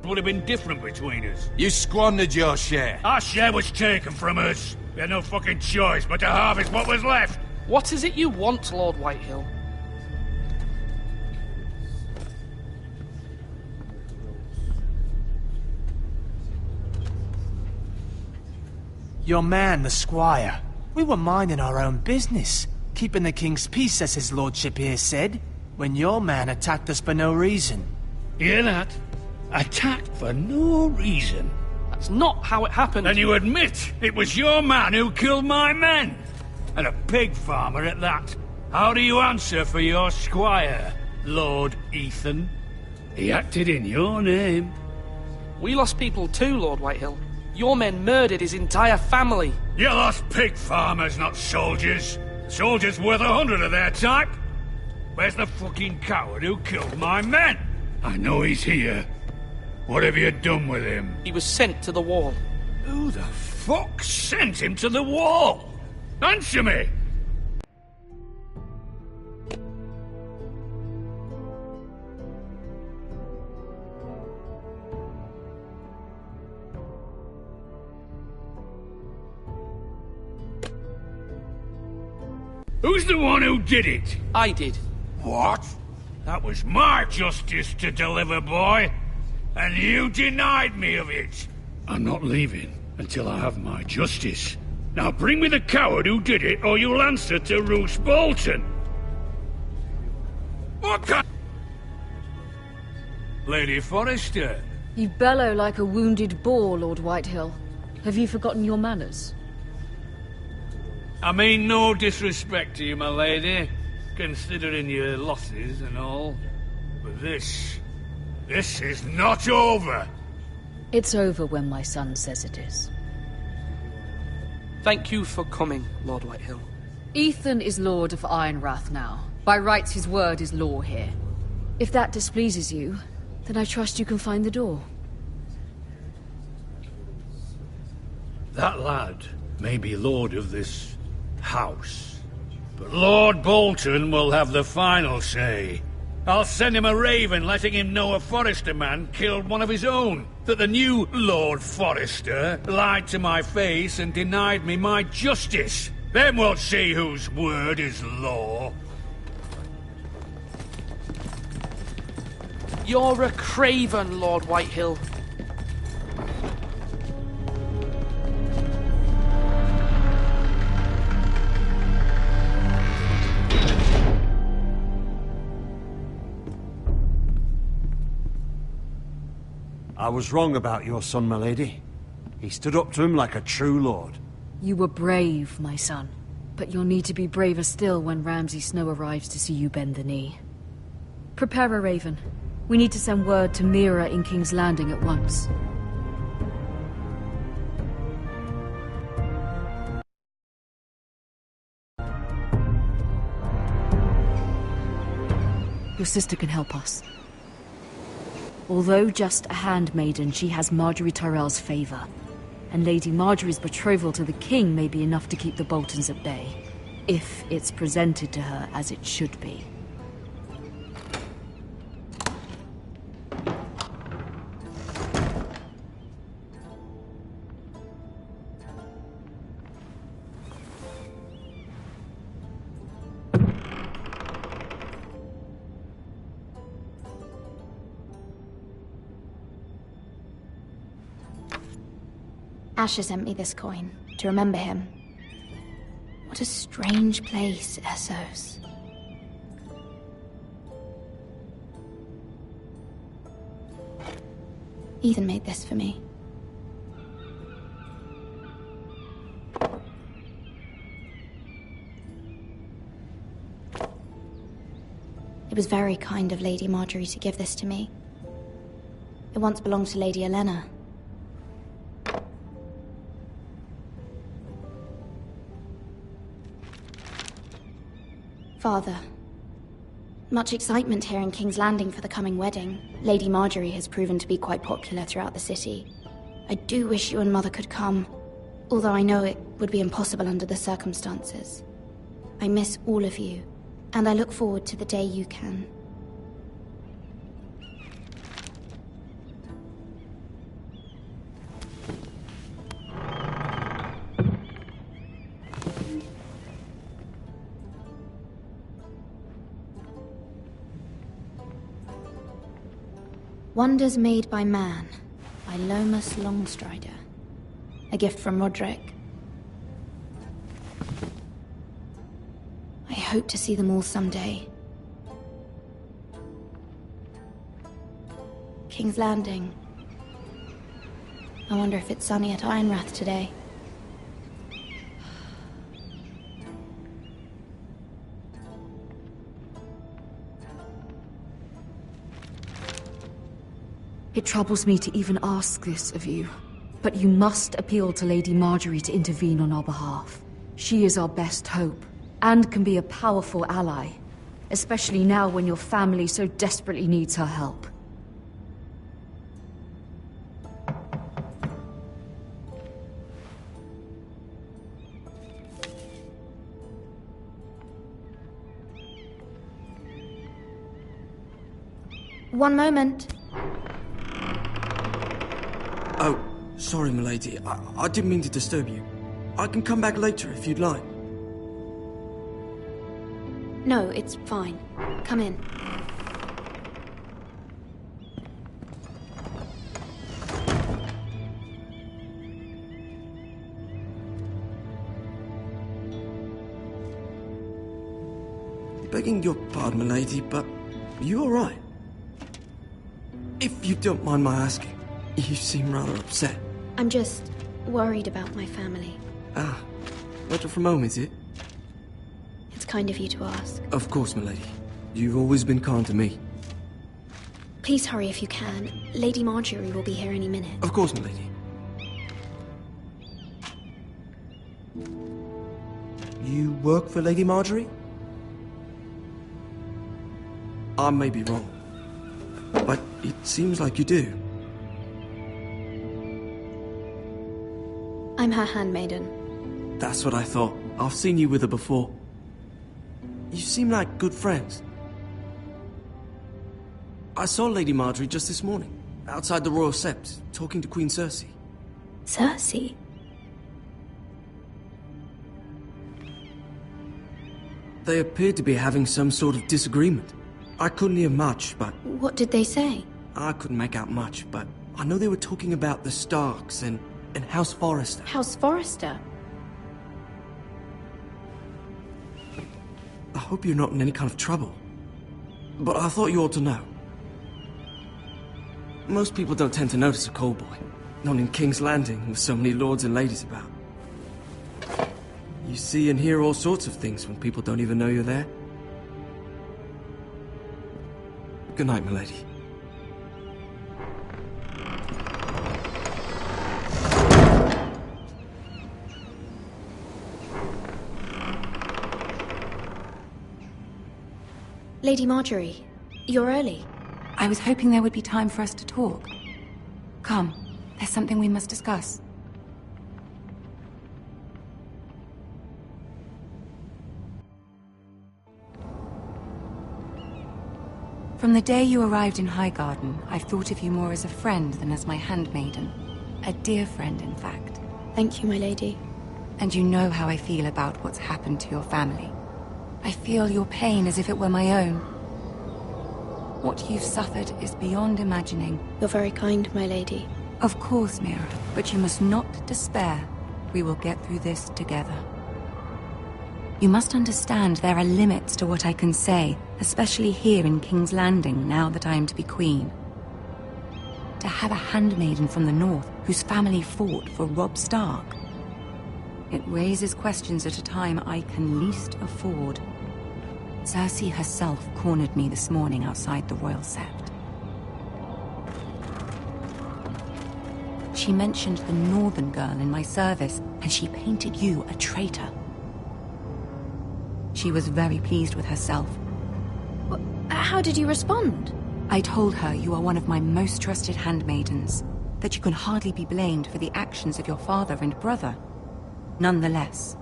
would have been different between us. You squandered your share. Our share was taken from us. We had no fucking choice but to harvest what was left. What is it you want, Lord Whitehill? Your man, the squire. We were minding our own business, keeping the king's peace, as his lordship here said, when your man attacked us for no reason. Hear that? Attacked for no reason. That's not how it happened. And you admit it was your man who killed my men? And a pig farmer at that. How do you answer for your squire, Lord Ethan? He acted in your name. We lost people too, Lord Whitehill. Your men murdered his entire family. You lost pig farmers, not soldiers. Soldiers worth 100 of their type. Where's the fucking coward who killed my men? I know he's here. What have you done with him? He was sent to the wall. Who the fuck sent him to the wall? Answer me! Who's the one who did it? I did. What? That was my justice to deliver, boy. And you denied me of it. I'm not leaving until I have my justice. Now bring me the coward who did it, or you'll answer to Roose Bolton. What kind... Lady Forrester? You bellow like a wounded boar, Lord Whitehill. Have you forgotten your manners? I mean no disrespect to you, my lady, considering your losses and all. But this is not over. It's over when my son says it is. Thank you for coming, Lord Whitehill. Ethan is Lord of Ironrath now. By rights, his word is law here. If that displeases you, then I trust you can find the door. That lad may be lord of this house, but Lord Bolton will have the final say. I'll send him a raven letting him know a Forrester man killed one of his own, that the new Lord Forrester lied to my face and denied me my justice. Then we'll see whose word is law. You're a craven, Lord Whitehill. I was wrong about your son, my lady. He stood up to him like a true lord. You were brave, my son. But you'll need to be braver still when Ramsay Snow arrives to see you bend the knee. Prepare a raven. We need to send word to Mira in King's Landing at once. Your sister can help us. Although just a handmaiden, she has Marjorie Tyrell's favor. And Lady Marjorie's betrothal to the king may be enough to keep the Boltons at bay. If it's presented to her as it should be. Asher sent me this coin, to remember him. What a strange place, Essos. Ethan made this for me. It was very kind of Lady Marjorie to give this to me. It once belonged to Lady Elena. Father, much excitement here in King's Landing for the coming wedding. Lady Marjorie has proven to be quite popular throughout the city. I do wish you and Mother could come, although I know it would be impossible under the circumstances. I miss all of you, and I look forward to the day you can. Wonders Made by Man, by Lomas Longstrider. A gift from Roderick. I hope to see them all someday. King's Landing. I wonder if it's sunny at Ironrath today. It troubles me to even ask this of you, but you must appeal to Lady Marjorie to intervene on our behalf. She is our best hope, and can be a powerful ally, especially now when your family so desperately needs her help. One moment. Oh, sorry, milady. I didn't mean to disturb you. I can come back later if you'd like. No, it's fine. Come in. Begging your pardon, milady, but You alright? If you don't mind my asking, you seem rather upset. I'm just worried about my family. Ah, letter from home, is it? It's kind of you to ask. Of course, milady. You've always been kind to me. Please hurry if you can. Lady Marjorie will be here any minute. Of course, milady. You work for Lady Marjorie? I may be wrong, but it seems like you do. I'm her handmaiden. That's what I thought. I've seen you with her before. You seem like good friends. I saw Lady Marjorie just this morning, outside the Royal Sept, talking to Queen Cersei. Cersei? They appeared to be having some sort of disagreement. I couldn't hear much, but... What did they say? I couldn't make out much, but I know they were talking about the Starks and House Forrester. House Forrester? I hope you're not in any kind of trouble. But I thought you ought to know. Most people don't tend to notice a call boy. Not in King's Landing, with so many lords and ladies about. You see and hear all sorts of things when people don't even know you're there. Good night, milady. Lady Marjorie, you're early. I was hoping there would be time for us to talk. Come, there's something we must discuss. From the day you arrived in Highgarden, I've thought of you more as a friend than as my handmaiden. A dear friend, in fact. Thank you, my lady. And you know how I feel about what's happened to your family. I feel your pain as if it were my own. What you've suffered is beyond imagining. You're very kind, my lady. Of course, Mira, but you must not despair. We will get through this together. You must understand there are limits to what I can say, especially here in King's Landing, now that I am to be queen. To have a handmaiden from the north whose family fought for Robb Stark. It raises questions at a time I can least afford. Cersei herself cornered me this morning outside the Royal Sept. She mentioned the northern girl in my service, and she painted you a traitor. She was very pleased with herself. How did you respond? I told her you are one of my most trusted handmaidens, that you can hardly be blamed for the actions of your father and brother. Nonetheless,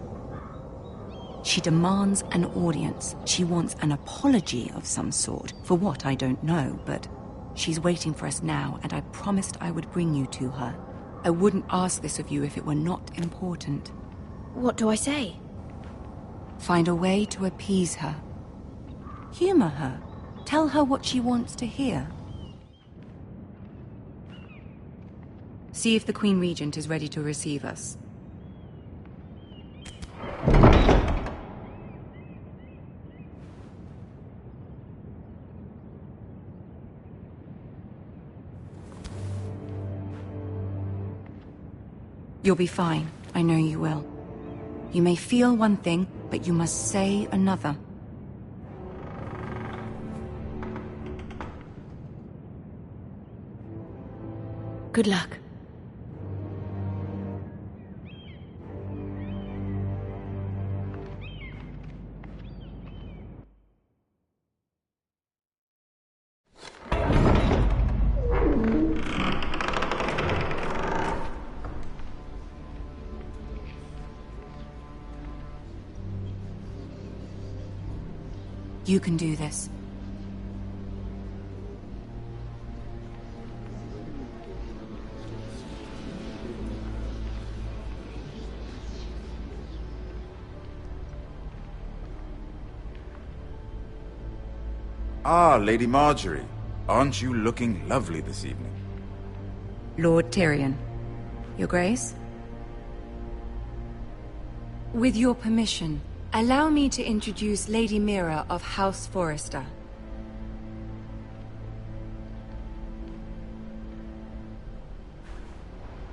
she demands an audience. She wants an apology of some sort, for what I don't know, but she's waiting for us now, and I promised I would bring you to her. I wouldn't ask this of you if it were not important. What do I say? Find a way to appease her. Humor her. Tell her what she wants to hear. See if the Queen Regent is ready to receive us. You'll be fine. I know you will. You may feel one thing, but you must say another. Good luck. You can do this. Ah, Lady Marjorie. Aren't you looking lovely this evening? Lord Tyrion. Your Grace? With your permission, allow me to introduce Lady Mira of House Forrester.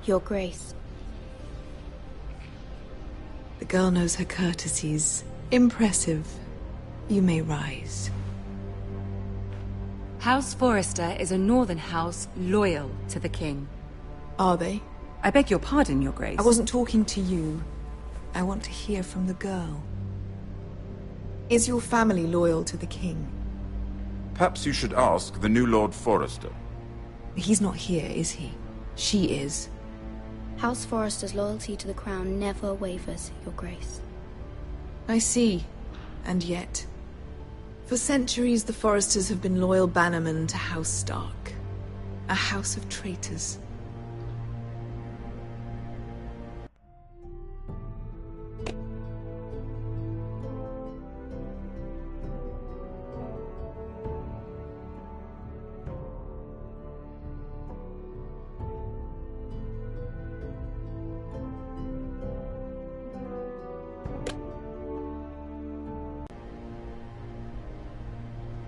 Your Grace. The girl knows her courtesies. Impressive. You may rise. House Forrester is a northern house loyal to the king. Are they? I beg your pardon, Your Grace. I wasn't talking to you. I want to hear from the girl. Is your family loyal to the king? Perhaps you should ask the new Lord Forrester. He's not here, is he? She is. House Forrester's loyalty to the crown never wavers, Your Grace. I see. And yet... For centuries, the Forresters have been loyal bannermen to House Stark. A house of traitors.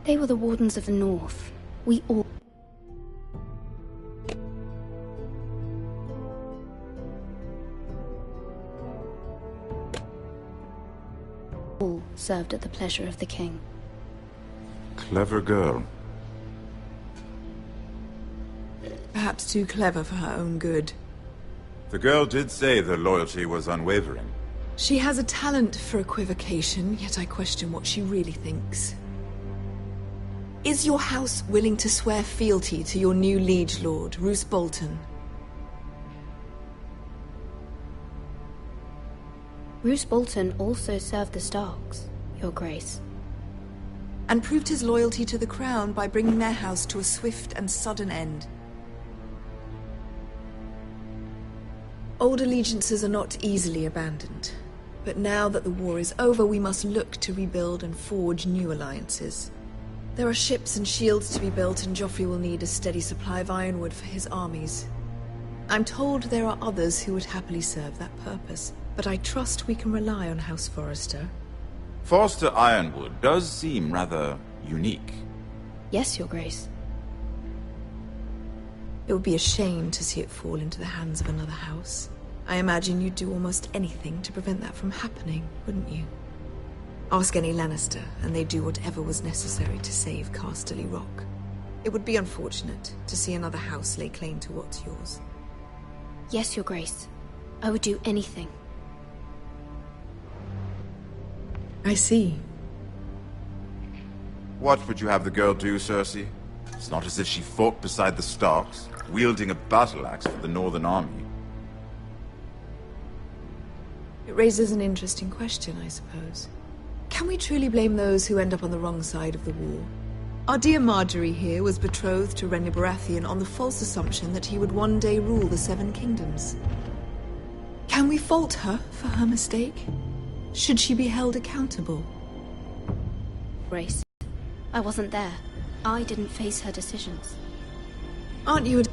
They were the Wardens of the North. We all served at the pleasure of the king. Clever girl. Perhaps too clever for her own good. The girl did say the loyalty was unwavering. She has a talent for equivocation, yet I question what she really thinks. Is your house willing to swear fealty to your new liege lord, Roose Bolton? Roose Bolton also served the Starks, Your Grace. And proved his loyalty to the crown by bringing their house to a swift and sudden end. Old allegiances are not easily abandoned. But now that the war is over, we must look to rebuild and forge new alliances. There are ships and shields to be built, and Joffrey will need a steady supply of ironwood for his armies. I'm told there are others who would happily serve that purpose, but I trust we can rely on House Forrester. Forster Ironwood does seem rather unique. Yes, Your Grace. It would be a shame to see it fall into the hands of another house. I imagine you'd do almost anything to prevent that from happening, wouldn't you? Ask any Lannister, and they'd do whatever was necessary to save Casterly Rock. It would be unfortunate to see another house lay claim to what's yours. Yes, Your Grace. I would do anything. I see. What would you have the girl do, Cersei? It's not as if she fought beside the Starks, wielding a battle axe for the Northern Army. It raises an interesting question, I suppose. Can we truly blame those who end up on the wrong side of the war? Our dear Marjorie here was betrothed to Renly Baratheon on the false assumption that he would one day rule the Seven Kingdoms. Can we fault her for her mistake? Should she be held accountable? Grace, I wasn't there. I didn't face her decisions. Aren't you a...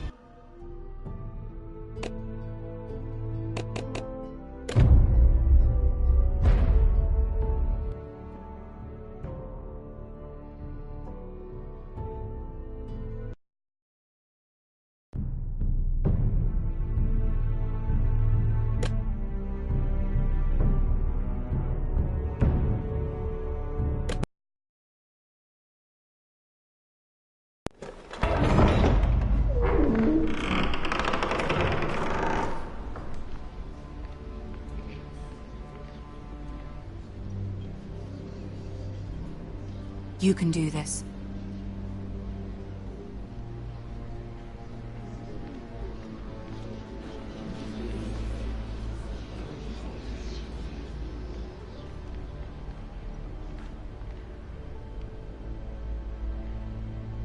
You can do this.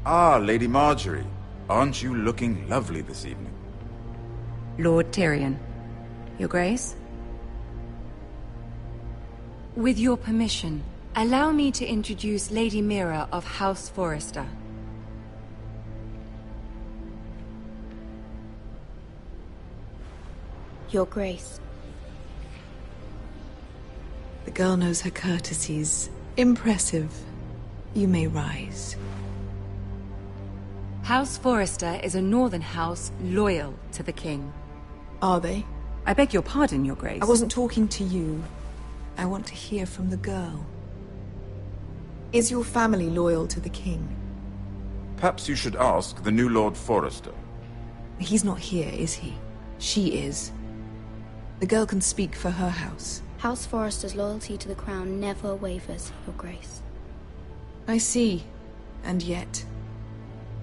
Ah, Lady Marjorie. Aren't you looking lovely this evening? Lord Tyrion. Your Grace? With your permission, allow me to introduce Lady Mira of House Forrester. Your Grace. The girl knows her courtesies. Impressive. You may rise. House Forrester is a northern house loyal to the king. Are they? I beg your pardon, Your Grace. I wasn't talking to you. I want to hear from the girl. Is your family loyal to the king? Perhaps you should ask the new Lord Forrester. He's not here, is he? She is. The girl can speak for her house. House Forrester's loyalty to the crown never wavers, Your Grace. I see. And yet...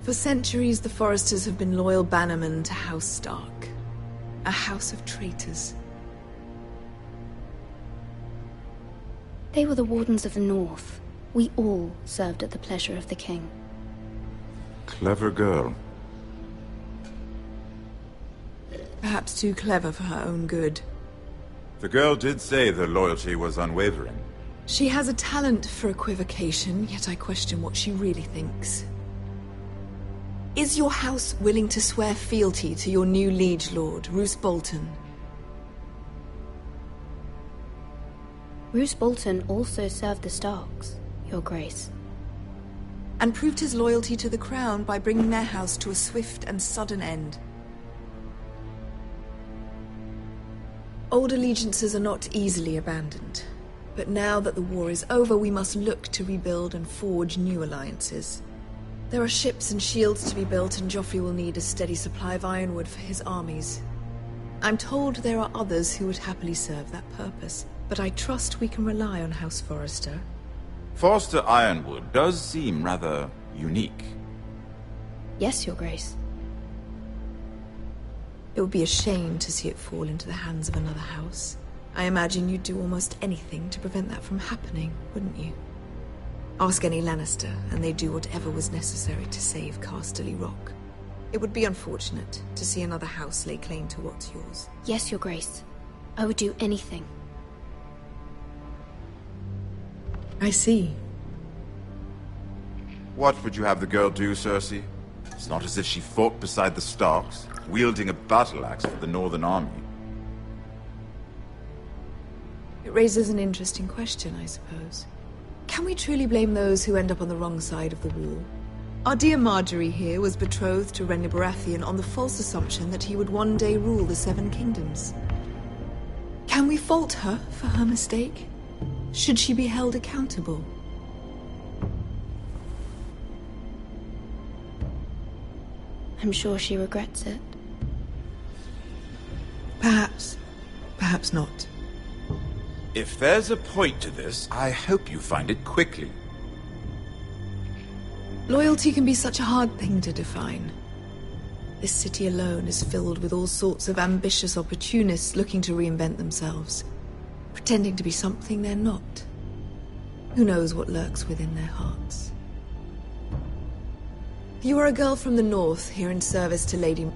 For centuries, the Forresters have been loyal bannermen to House Stark. A house of traitors. They were the Wardens of the North. We all served at the pleasure of the king. Clever girl. Perhaps too clever for her own good. The girl did say their loyalty was unwavering. She has a talent for equivocation, yet I question what she really thinks. Is your house willing to swear fealty to your new liege lord, Roose Bolton? Roose Bolton also served the Starks, Your Grace. And proved his loyalty to the crown by bringing their house to a swift and sudden end. Old allegiances are not easily abandoned. But now that the war is over, we must look to rebuild and forge new alliances. There are ships and shields to be built, and Joffrey will need a steady supply of ironwood for his armies. I'm told there are others who would happily serve that purpose, but I trust we can rely on House Forrester. Forster Ironwood does seem rather unique. Yes, Your Grace. It would be a shame to see it fall into the hands of another house. I imagine you'd do almost anything to prevent that from happening, wouldn't you? Ask any Lannister, and they'd do whatever was necessary to save Casterly Rock. It would be unfortunate to see another house lay claim to what's yours. Yes, Your Grace. I would do anything. I see. What would you have the girl do, Cersei? It's not as if she fought beside the Starks, wielding a battle axe for the Northern Army. It raises an interesting question, I suppose. Can we truly blame those who end up on the wrong side of the wall? Our dear Marjorie here was betrothed to Renly Baratheon on the false assumption that he would one day rule the Seven Kingdoms. Can we fault her for her mistake? Should she be held accountable? I'm sure she regrets it. Perhaps. Perhaps not. If there's a point to this, I hope you find it quickly. Loyalty can be such a hard thing to define. This city alone is filled with all sorts of ambitious opportunists looking to reinvent themselves, pretending to be something they're not. Who knows what lurks within their hearts? You are a girl from the north, here in service to Lady...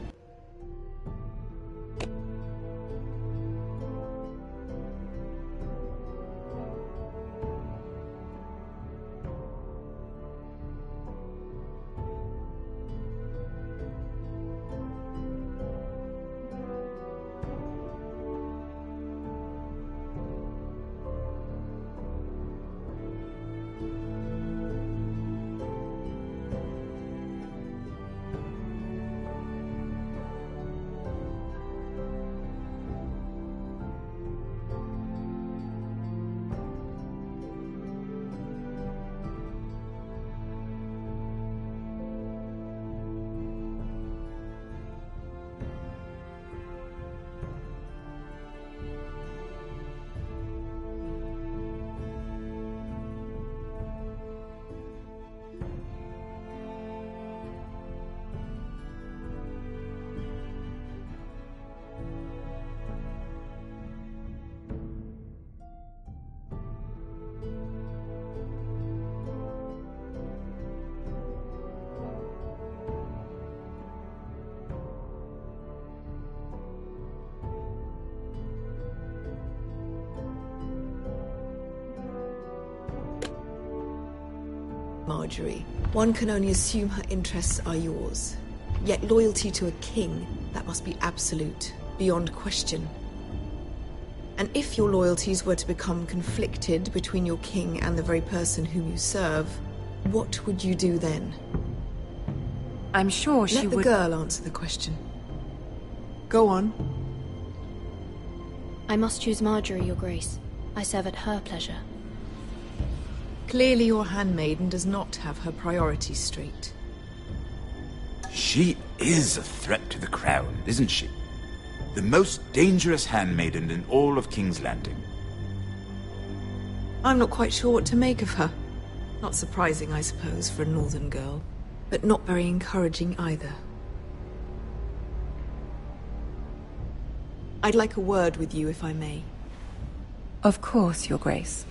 Marjorie. One can only assume her interests are yours. Yet loyalty to a king, that must be absolute, beyond question. And if your loyalties were to become conflicted between your king and the very person whom you serve, what would you do then? I'm sure she would... Let the girl answer the question. Go on. I must choose Marjorie, Your Grace. I serve at her pleasure. Clearly your handmaiden does not have her priorities straight. She is a threat to the crown, isn't she? The most dangerous handmaiden in all of King's Landing. I'm not quite sure what to make of her. Not surprising, I suppose, for a northern girl, but not very encouraging either. I'd like a word with you, if I may. Of course, Your Grace.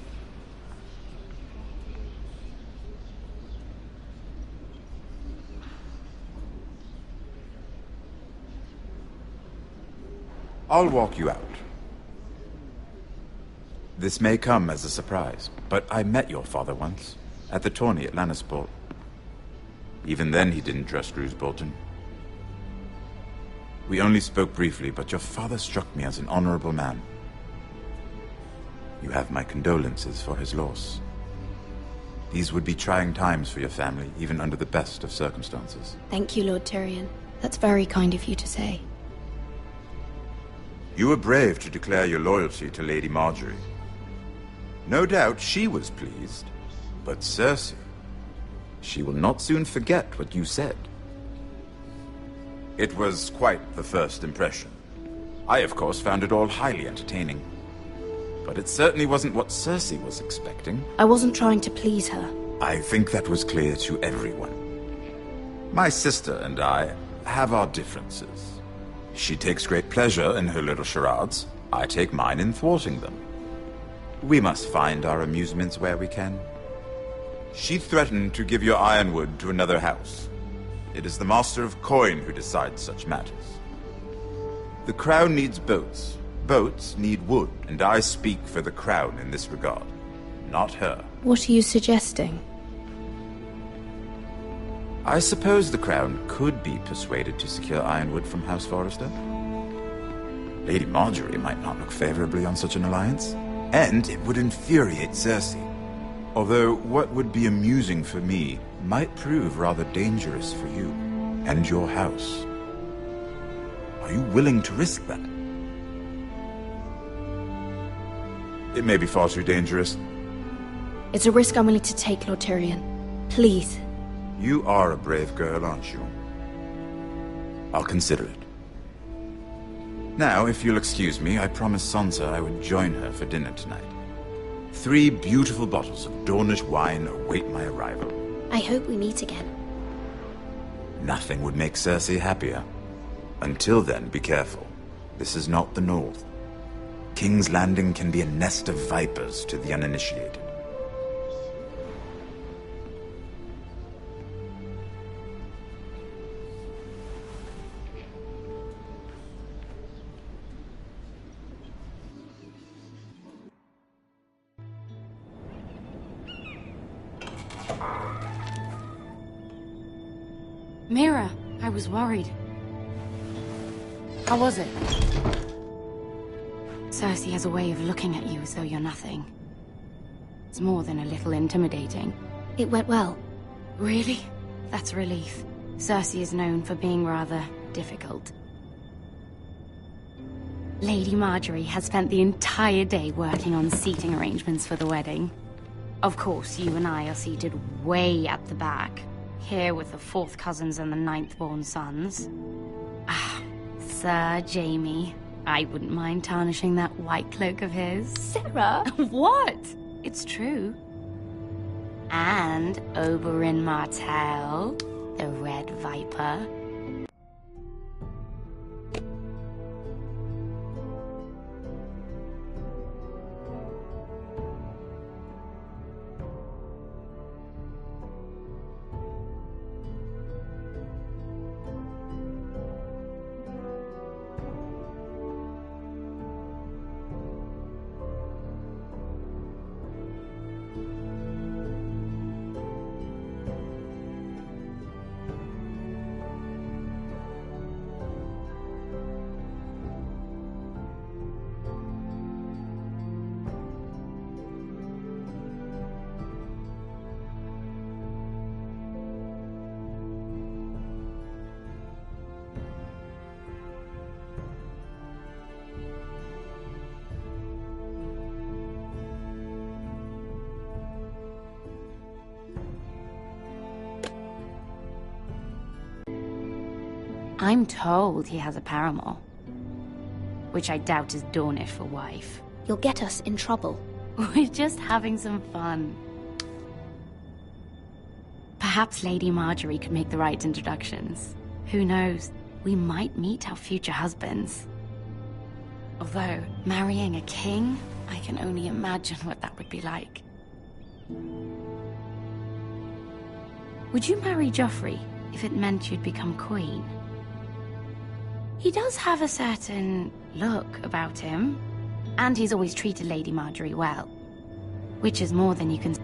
I'll walk you out. This may come as a surprise, but I met your father once, at the tourney at Lannisport. Even then he didn't trust Roose Bolton. We only spoke briefly, but your father struck me as an honorable man. You have my condolences for his loss. These would be trying times for your family, even under the best of circumstances. Thank you, Lord Tyrion. That's very kind of you to say. You were brave to declare your loyalty to Lady Marjorie. No doubt she was pleased, but Cersei, she will not soon forget what you said. It was quite the first impression. I, of course, found it all highly entertaining. But it certainly wasn't what Cersei was expecting. I wasn't trying to please her. I think that was clear to everyone. My sister and I have our differences. She takes great pleasure in her little charades. I take mine in thwarting them. We must find our amusements where we can. She threatened to give your ironwood to another house. It is the Master of Coin who decides such matters. The Crown needs boats. Boats need wood, and I speak for the Crown in this regard, not her. What are you suggesting? I suppose the Crown could be persuaded to secure ironwood from House Forrester. Lady Marjorie might not look favorably on such an alliance, and it would infuriate Cersei. Although what would be amusing for me might prove rather dangerous for you and your house. Are you willing to risk that? It may be far too dangerous. It's a risk I'm willing to take, Lord Tyrion. Please. You are a brave girl, aren't you? I'll consider it. Now, if you'll excuse me, I promised Sansa I would join her for dinner tonight. 3 beautiful bottles of Dornish wine await my arrival. I hope we meet again. Nothing would make Cersei happier. Until then, be careful. This is not the North. King's Landing can be a nest of vipers to the uninitiated. Mira, I was worried. How was it? Cersei has a way of looking at you as though you're nothing. It's more than a little intimidating. It went well. Really? That's a relief. Cersei is known for being rather difficult. Lady Marjorie has spent the entire day working on seating arrangements for the wedding. Of course, you and I are seated way at the back. Here with the 4th cousins and the 9th-born sons. Ah, Sir Jaime. I wouldn't mind tarnishing that white cloak of his. Sarah! What? It's true. And Oberyn Martell, the Red Viper. I'm told he has a paramour. Which I doubt is Dornish for wife. You'll get us in trouble. We're just having some fun. Perhaps Lady Marjorie could make the right introductions. Who knows? We might meet our future husbands. Although, marrying a king, I can only imagine what that would be like. Would you marry Joffrey if it meant you'd become queen? He does have a certain look about him, and he's always treated Lady Marjorie well, which is more than you can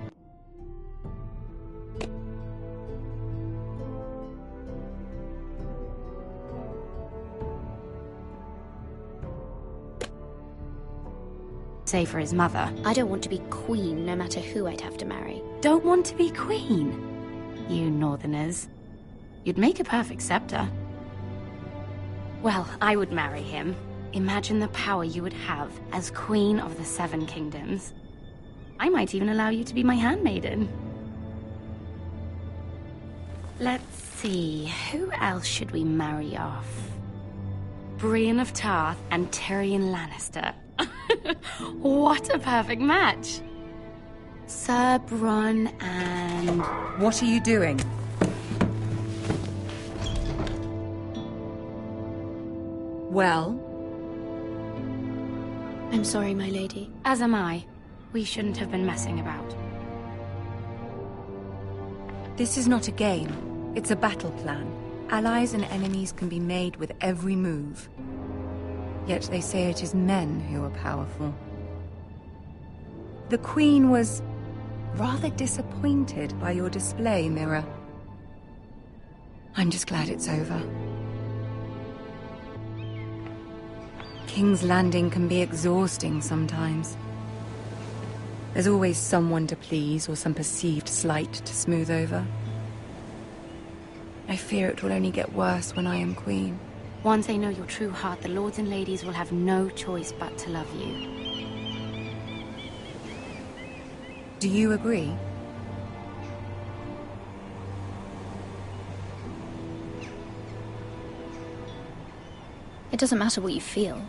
say for his mother. I don't want to be queen, no matter who I'd have to marry. Don't want to be queen? You northerners. You'd make a perfect scepter. Well, I would marry him. Imagine the power you would have as Queen of the Seven Kingdoms. I might even allow you to be my handmaiden. Let's see, who else should we marry off? Brienne of Tarth and Tyrion Lannister. What a perfect match! Sir Bronn and... What are you doing? Well? I'm sorry, my lady. As am I. We shouldn't have been messing about. This is not a game. It's a battle plan. Allies and enemies can be made with every move. Yet they say it is men who are powerful. The Queen was rather disappointed by your display, Mirror. I'm just glad it's over. King's Landing can be exhausting sometimes. There's always someone to please or some perceived slight to smooth over. I fear it will only get worse when I am Queen. Once they know your true heart, the lords and ladies will have no choice but to love you. Do you agree? It doesn't matter what you feel.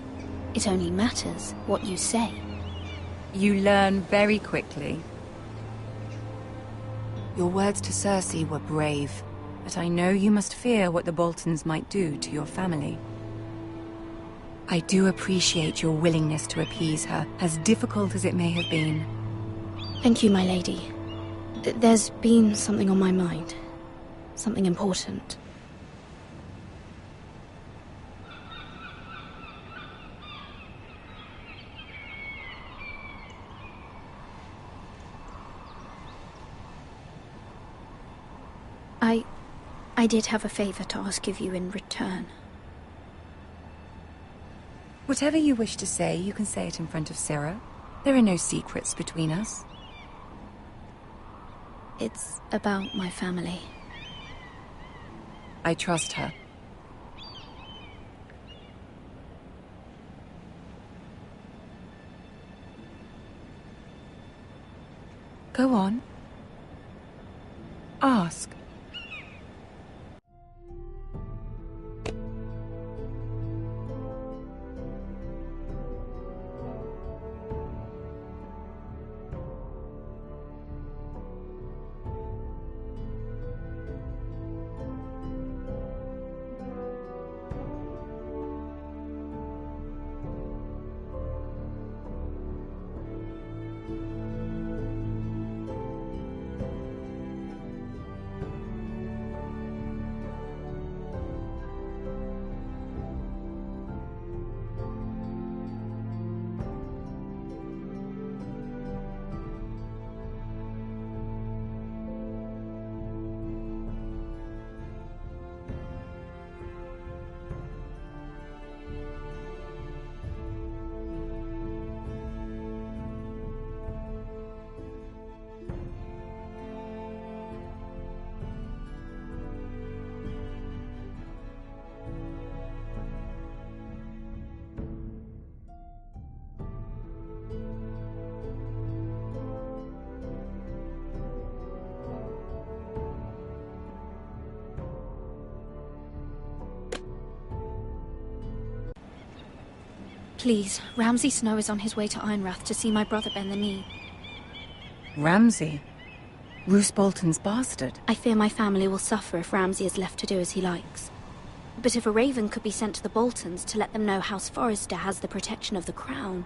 It only matters what you say. You learn very quickly. Your words to Cersei were brave, but I know you must fear what the Boltons might do to your family. I do appreciate your willingness to appease her, as difficult as it may have been. Thank you, my lady. There's been something on my mind. Something important. I did have a favor to ask of you in return. Whatever you wish to say, you can say it in front of Syrah. There are no secrets between us. It's about my family. I trust her. Go on. Ask. Please, Ramsay Snow is on his way to Ironrath to see my brother bend the knee. Ramsay? Roose Bolton's bastard? I fear my family will suffer if Ramsay is left to do as he likes. But if a raven could be sent to the Boltons to let them know House Forrester has the protection of the crown...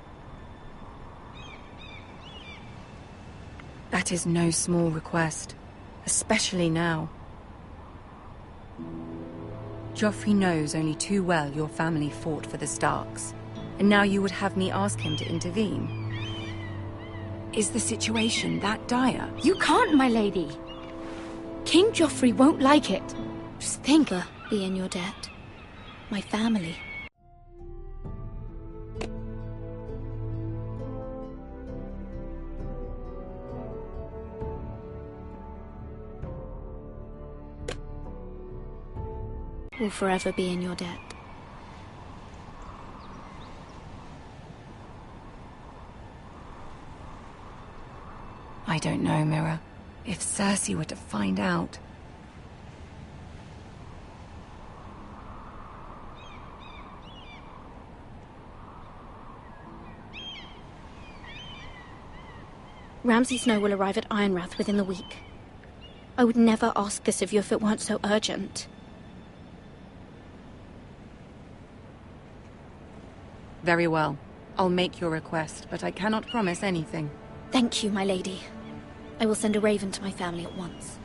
That is no small request, especially now. Joffrey knows only too well your family fought for the Starks, and now you would have me ask him to intervene. Is the situation that dire? You can't, my lady! King Joffrey won't like it. Just think, be in your debt. My family. Will forever be in your debt. I don't know, Mira. If Cersei were to find out... Ramsay Snow will arrive at Ironrath within the week. I would never ask this of you if it weren't so urgent. Very well. I'll make your request, but I cannot promise anything. Thank you, my lady. I will send a raven to my family at once.